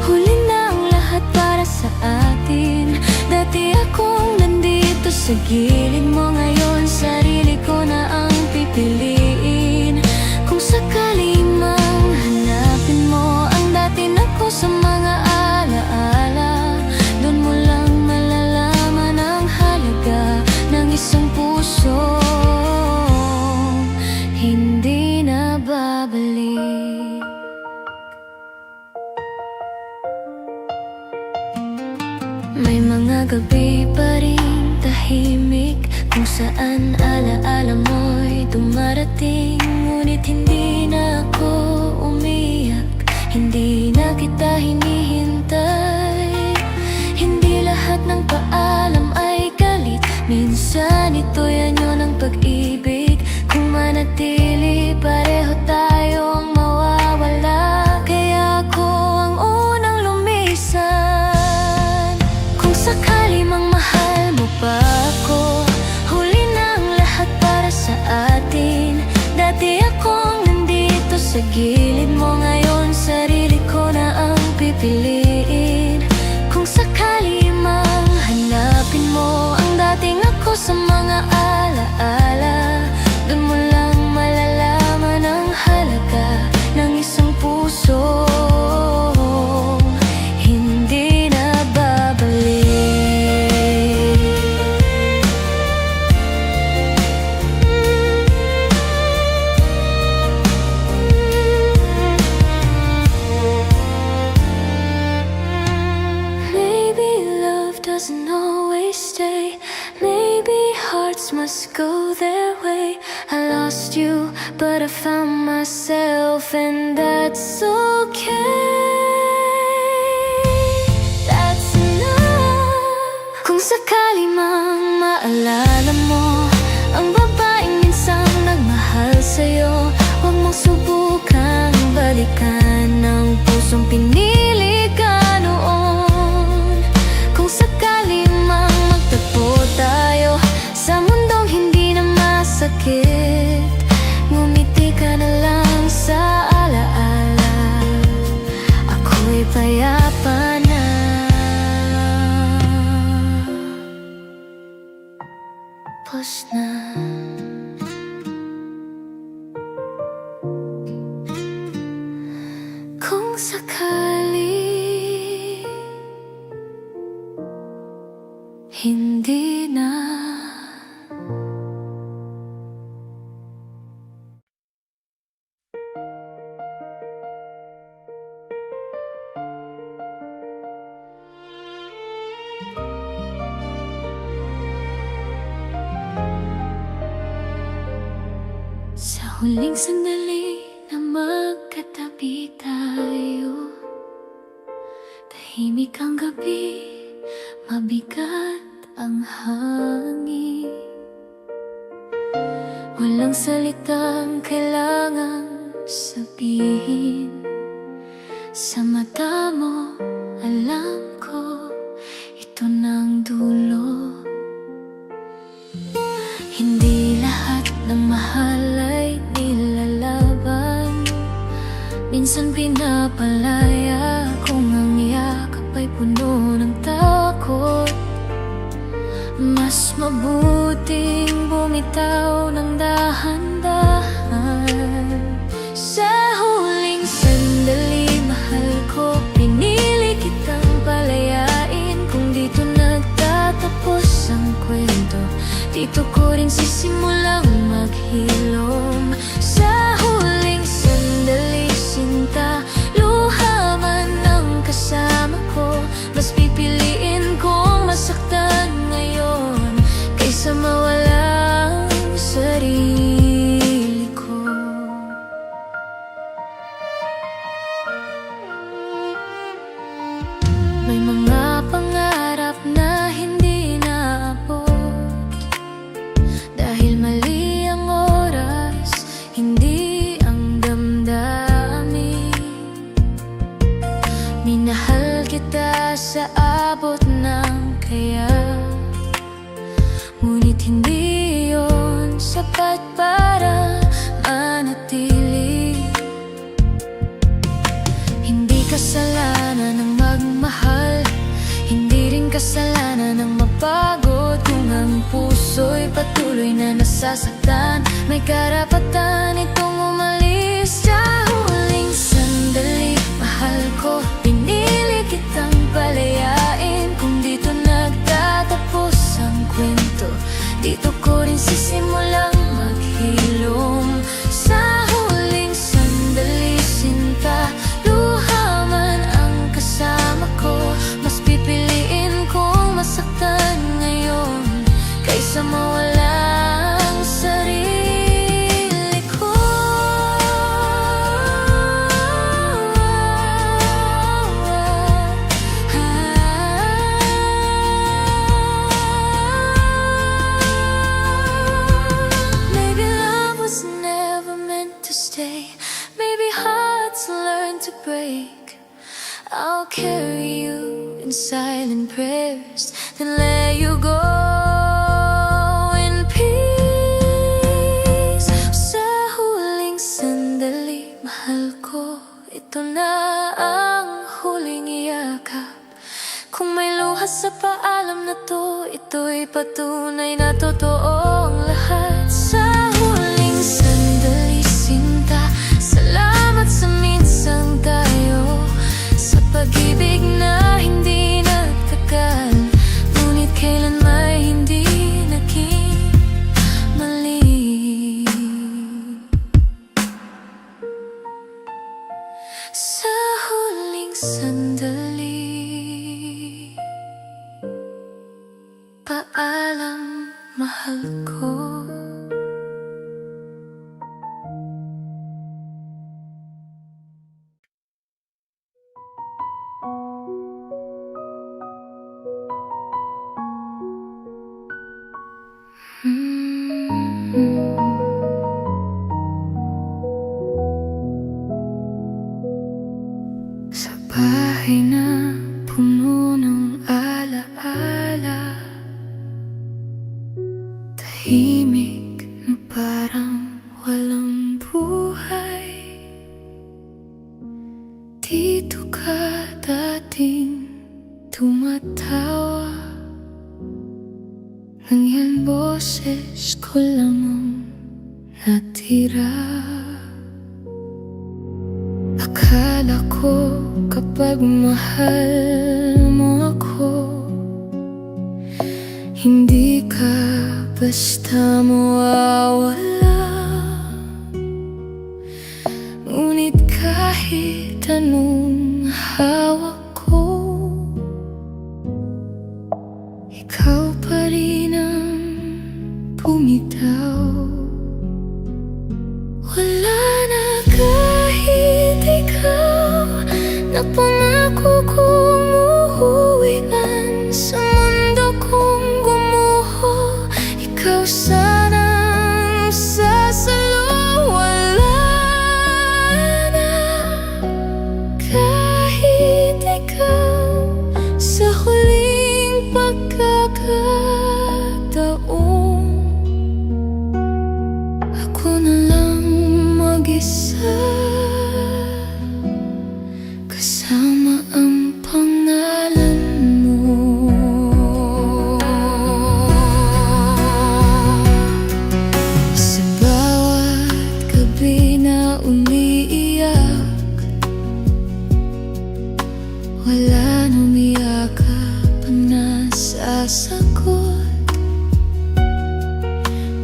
huli na ang lahat para sa atin. Dati akong nandito sa gilid mo, ngayon sarili ko na ang pipiliin. Kung sakali mang hanapin mo ang dati nako sa mga alaala, doon mo lang malalaman ang halaga ng isang puso hindi na babalik. May mga gabi pa rin tahimik, kung saan alaala mo'y dumarating. Ngunit hindi na ako umiyak, hindi na kita hinihintay. Hindi lahat ng paalam ay galit, minsan ito'y anyo ng pag-ibig. Kung manatili, pareho tayong mawawala, kaya ako ang unang lumisan. Kung sakali mang mahal mo pa ako, huli na ang lahat para sa atin. Dati akong nandito sa gilid mo, ngayon sarili ko na ang pipiliin. Kung sakali mang hanapin mo ang dating ako sa mga alaala, doon mo lang malalaman ang halaga ng isang puso hindi na babalik. doesn't always stay. Maybe hearts must go their way. I lost you, but I found myself, and that's okay. That's enough. Kung sakali mang maalala mo ang babaeng minsang nagmahal sa'yo, huwag mong subukang balikan ang pusong pinili ka noon. Kung sakali mang magtagpo tayo sa mundong hindi na masakit, ngumiti ka na lang sa alaala. Ako'y payapa na. Tapos na. Kung sakali hindi na. Sa huling sandali na magkatabi tayo, tahimik ang gabi, mabigat ang hangin. Walang salitang kailangang sabihin. Sa mata mo, alam ko, ito ng dulo. Hindi lahat ng mahal ay nilalaban. Minsan pinapalaya kung ang yakap ay puno ng takot. Mas mabuting bumitaw ng dahan-dahan. Sa huling sandali, mahal ko, pinili kitang palayain. Kung dito nagtatapos ang kwento, dito ko rin sisimulang maghilom. Sa huling sandali, sinta, luha man ang kasama ko, mas pipiliin kong masaktan ngayon kaysa mawala ang sarili ko. May mga pangarap na hindi naabot dahil mali ang oras, hindi ang damdamin. Minahal kita sa abot ng kaya, ngunit hindi yun sapat para manatili. Hindi kasalanan ng magmahal, hindi rin kasalanan ng mapagod. Kung ang puso'y patuloy na nasasaktan, may karapatan itong umalis. Sa huling sandali, mahal ko, pinili kitang palayain. Kung dito nagtatapos ang kwento, dito ko rin sisimulang maghilom. Sa huling sandali, sinta, luha man ang kasama ko, mas pipiliin kong masaktan ngayon kaysa mawala ang sarili ko. Maybe love was never meant to stay. Maybe hearts learn to break. I'll carry you in silent prayers, then let you go in peace. Sa huling sandali, mahal ko, ito na ang huling iyakap. Kung may luha sa paalam na to, ito'y patunay na totoo ang lahat. Sa huling sandali, sinta, salamat sa minsang tayo, sa pag-ibig na hindi nagtagal, ngunit kailan may hindi naging mali. Sa huling sandali, Paalam, mahal ko. Sa bahay na puno ng alaala, tahimik na parang walang buhay. Dito ka dating tumatawa, nang yan boses ko lang ang natira. Akala ko kapag mahal mo ako, hindi ka basta mawawala. Ngunit kahit anong hawak ko, ikaw pa rin ang bumitaw. Wala na kahit ikaw na pangako kong uuwi man sa mundo kong gumuho. Ikaw sana ang sasalo. Wala na kahit ikaw sa huling pagkakataon. Ako na lang mag-isa, kasama ang pangalan mo. Sa bawat gabi na umiiyak, wala nang yakap ang nasasagot.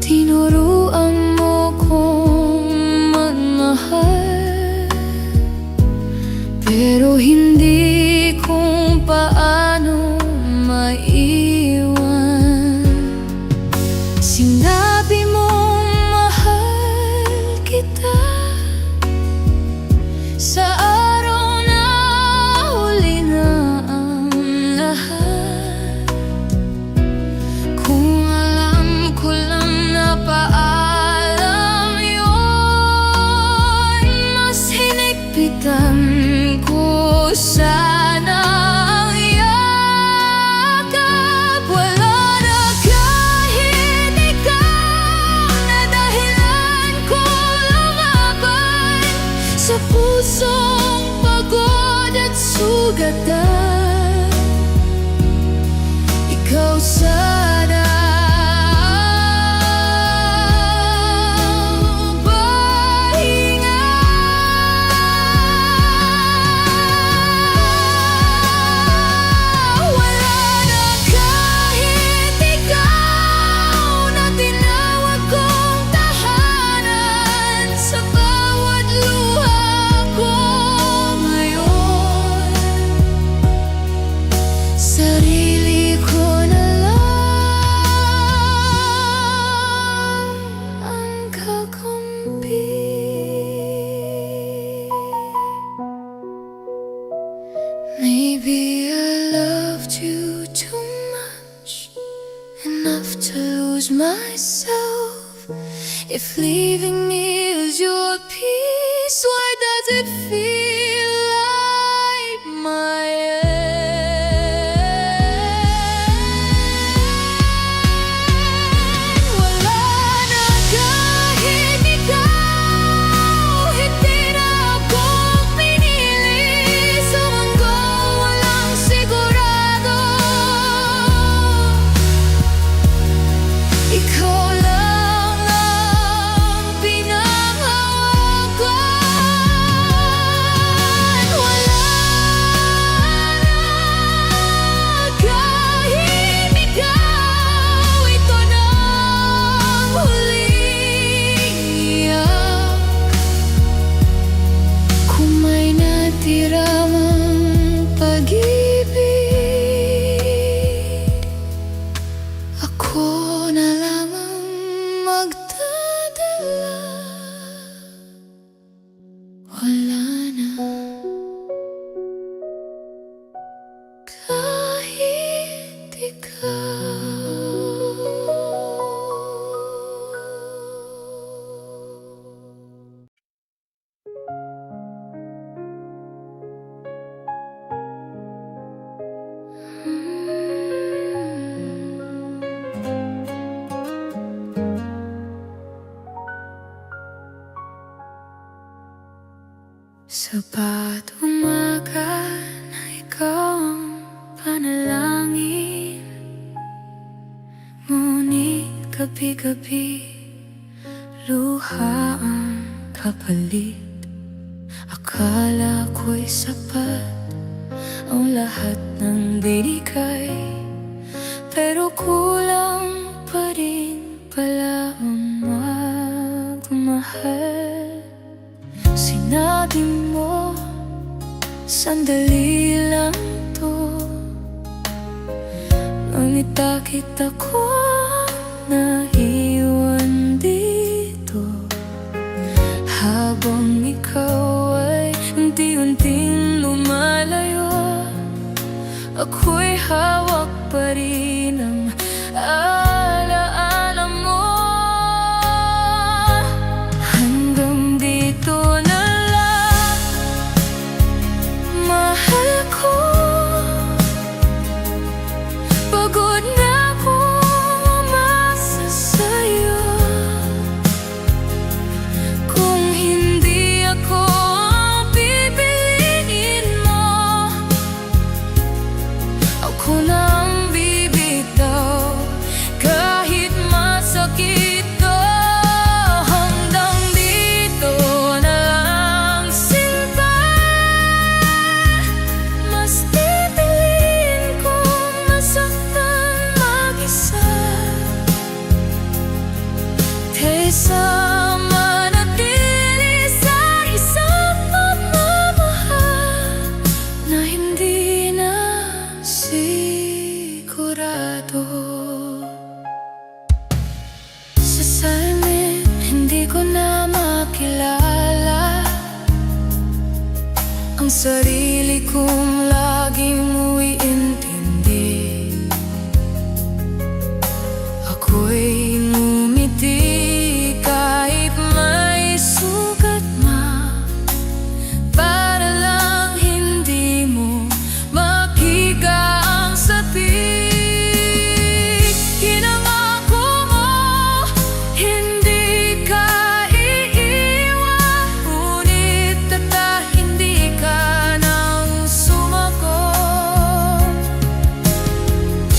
Tinuruan mo kong magmahal, pero hindi kung paano maiwan. Sinabi mong mahal kita sa araw na huli na ang lahat. Kung alam ko lang na paalam yun, mas hinigpitan ko sana ang yakap. Wala na kahit ikaw na dahilan ko lumaban sa pusong pagod at sugatan. Ikaw sana sarili ko na lang ang kakampi. Maybe I loved you too much, enough to lose myself. If leaving me is your peace, why does it feel like my ikaw lang ang pinanghawakan. Sa bawat umaga na ikaw ang panalangin, ngunit gabi-gabi luha ang kapalit. Akala ko'y sapat ang lahat ng binigay, pero kulang pa rin pala ang magmahal. Sinabi mo, sandali lang to, ngunit bakit ako naiwan dito? Habang ikaw ay unti-unting lumalayo, ako'y hawak pa rin ng alaala mo. Hanggang dito na lang, mahal ko. Pagod na akong umasa sa'yo. Kung hindi ako ang pipiliin mo, ako na ang bibitaw, kahit masakit to. Hanggang dito na lang, sinta. Mas pipiliin kong masaktan mag-isa kaysa manatili sa isang pagmamahal na hindi na sigurado. Sa salamin, hindi ko na makilala ang sarili kong laging umiintindi. Ako'y ngumiti kahit may sugat na, para lang hindi mo makita ang sapik. Pinangako mo, hindi ka iiwan, ngunit hindi ka nang sumagot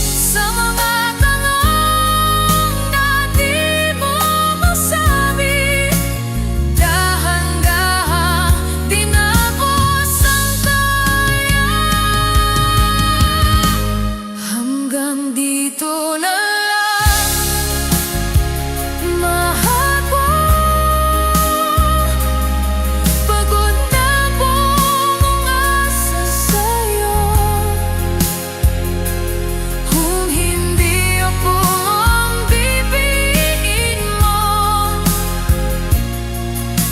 sa mga tanong na di mo masabi. Dahan-dahan tinapos ang kaya. Hanggang dito na lang, mahal ko. Pagod na akong umasa sa'yo. Kung hindi ako ang pipiliin mo,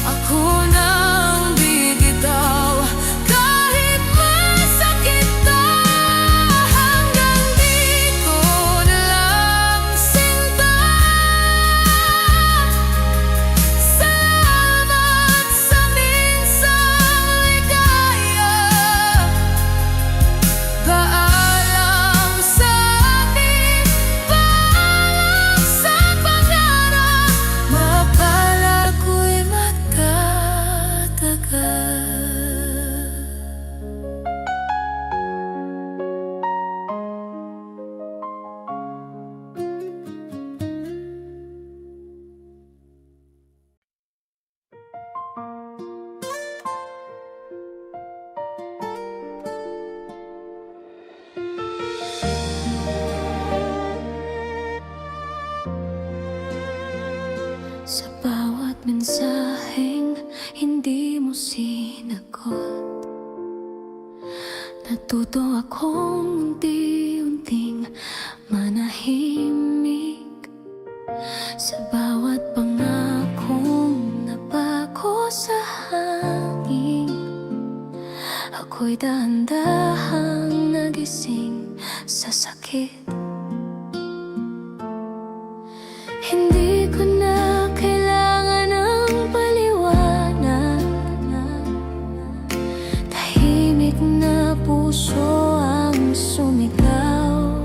ako na ang bibitaw, kahit masakit to. Hanggang dito na lang, sinta. Salamat sa minsang ligaya. Paalam sa atin, paalam sa pangarap. Mapalad ko'y magtatagal. Sa bawat mensaheng hindi mo sinagot, natuto akong unti-unting manahimik. Sa bawat pangakong napako sa hangin, ako'y dahan-dahang nagising sa sakit. Hindi ko na kailangan ng paliwanag, tahimik na puso ang sumigaw.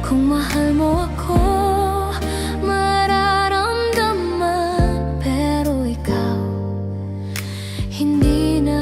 Kung mahal mo ako, mararamdaman, pero ikaw hindi na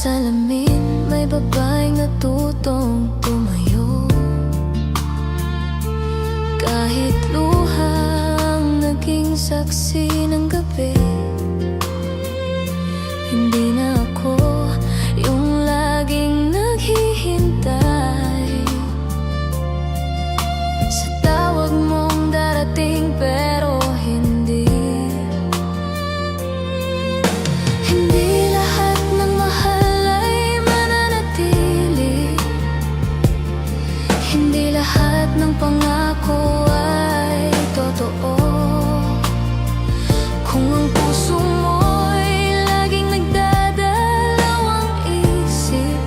salamin, may babaeng natutong tumayo. Kahit luhang naging saksi ng gabi, hindi na ako yung laging naghihintay sa tawag mong darating pero hindi. Hindi lahat ng mahal ay mananatili, hindi lahat ng pangako ay totoo. Kung ang puso mo'y laging nagdadalawang isip,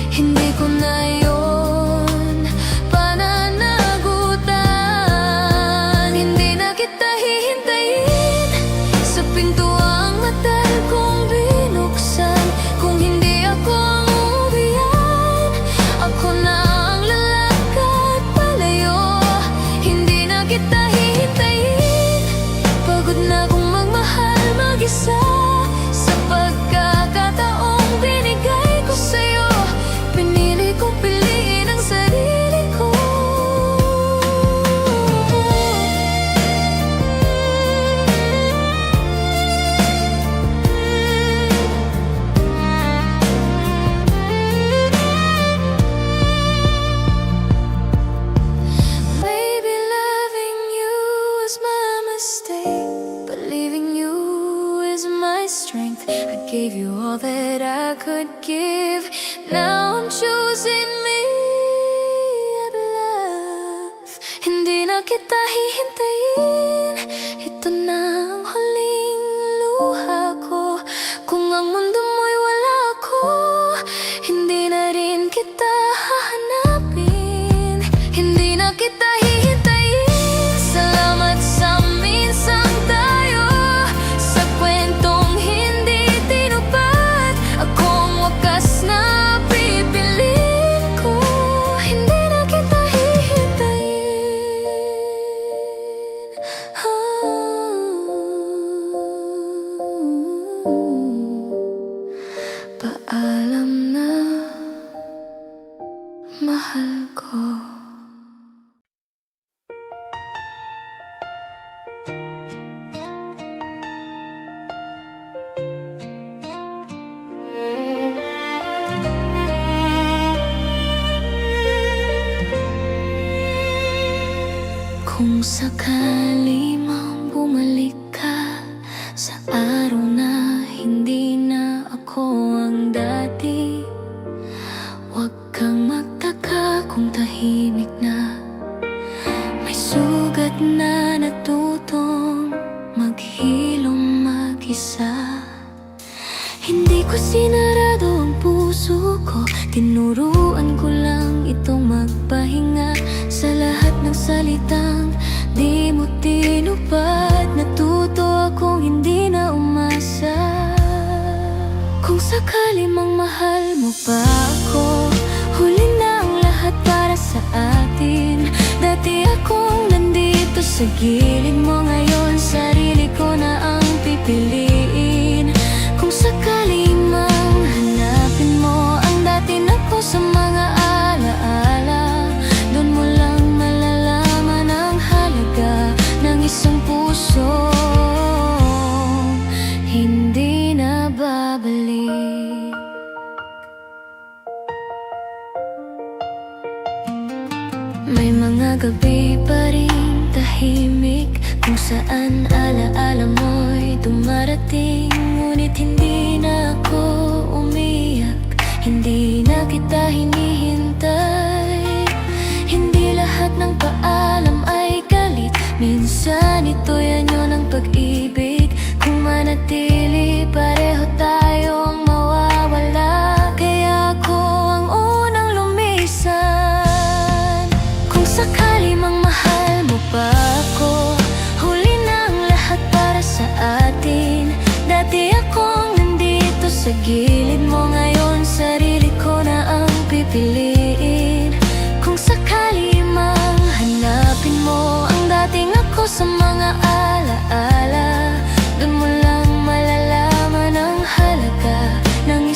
hindi ko na yun pananagutan. Hindi na kita hihintayin sa pintuang matagal kong binuksan. Kung hindi ako ang uwian, ako na ang lalakad palayo. Hindi na kita hihintayin, pagod na akong magmahal mag-isa. Sa pagkakataong binigay ko sa'yo, pinili kong piliin ang sarili ko. Maybe loving you was my mistake, but leaving you is my strength. I gave you all that I could give. Now I'm choosing me at love. Hindi na kita hihintayin, ito na ang huling luha ko. Kung ang mundo mo'y wala ako, hindi na rin kita hahanapin. Hindi na kita hihintayin, salamat sa minsang tayo. Sa kwentong hindi tinupad, akong wakas na pipiliin ko. Hindi na kita hihintayin. Paalam na, mahal ko. Kung sakali mang bumalik ka sa araw na hindi na ako ang dati, huwag kang magtaka kung tahimik na. May sugat na natutong maghilom mag-isa. Hindi ko sinarado ang puso ko, tinuruan ko lang itong magpahinga. Sa lahat ng salitang di mo tinupad, natuto akong hindi na umasa. Kung sakali mang mahal mo pa ako, huli na ang lahat para sa atin. Dati akong nandito sa gilid mo, ngayon sarili ko na ang pipiliin. Kung sakali mang hanapin mo ang dati na ko sa mga alaala, doon mo lang malalaman ang halaga ng isang puso hindi na babalik. May mga gabi pa rin tahimik, kung saan alaala mo'y dumarating. Ngunit hindi na ako umiyak, hindi na kita hinihintay. Hindi lahat ng paalam ay galit, minsan ito'y anyo ng pag-ibig. Kung manatili, pareho tayong mawawala, kaya ako ang unang lumisan. Kung sakali mang mahal mo pa ako, huli na ang lahat para sa atin. Dati akong nandito sa gilid mo, ngayon sarili ko na ang pipiliin. Kung sakali mang hanapin mo ang dating ako sa mga alaala, doon mo lang malalaman ang halaga ng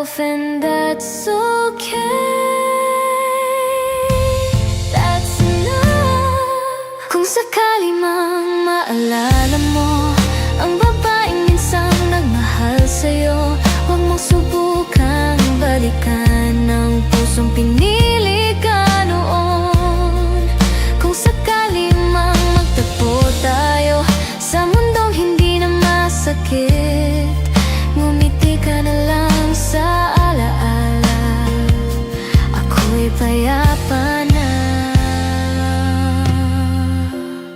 yourself, and that's okay. That's enough. Kung sakali mang maalala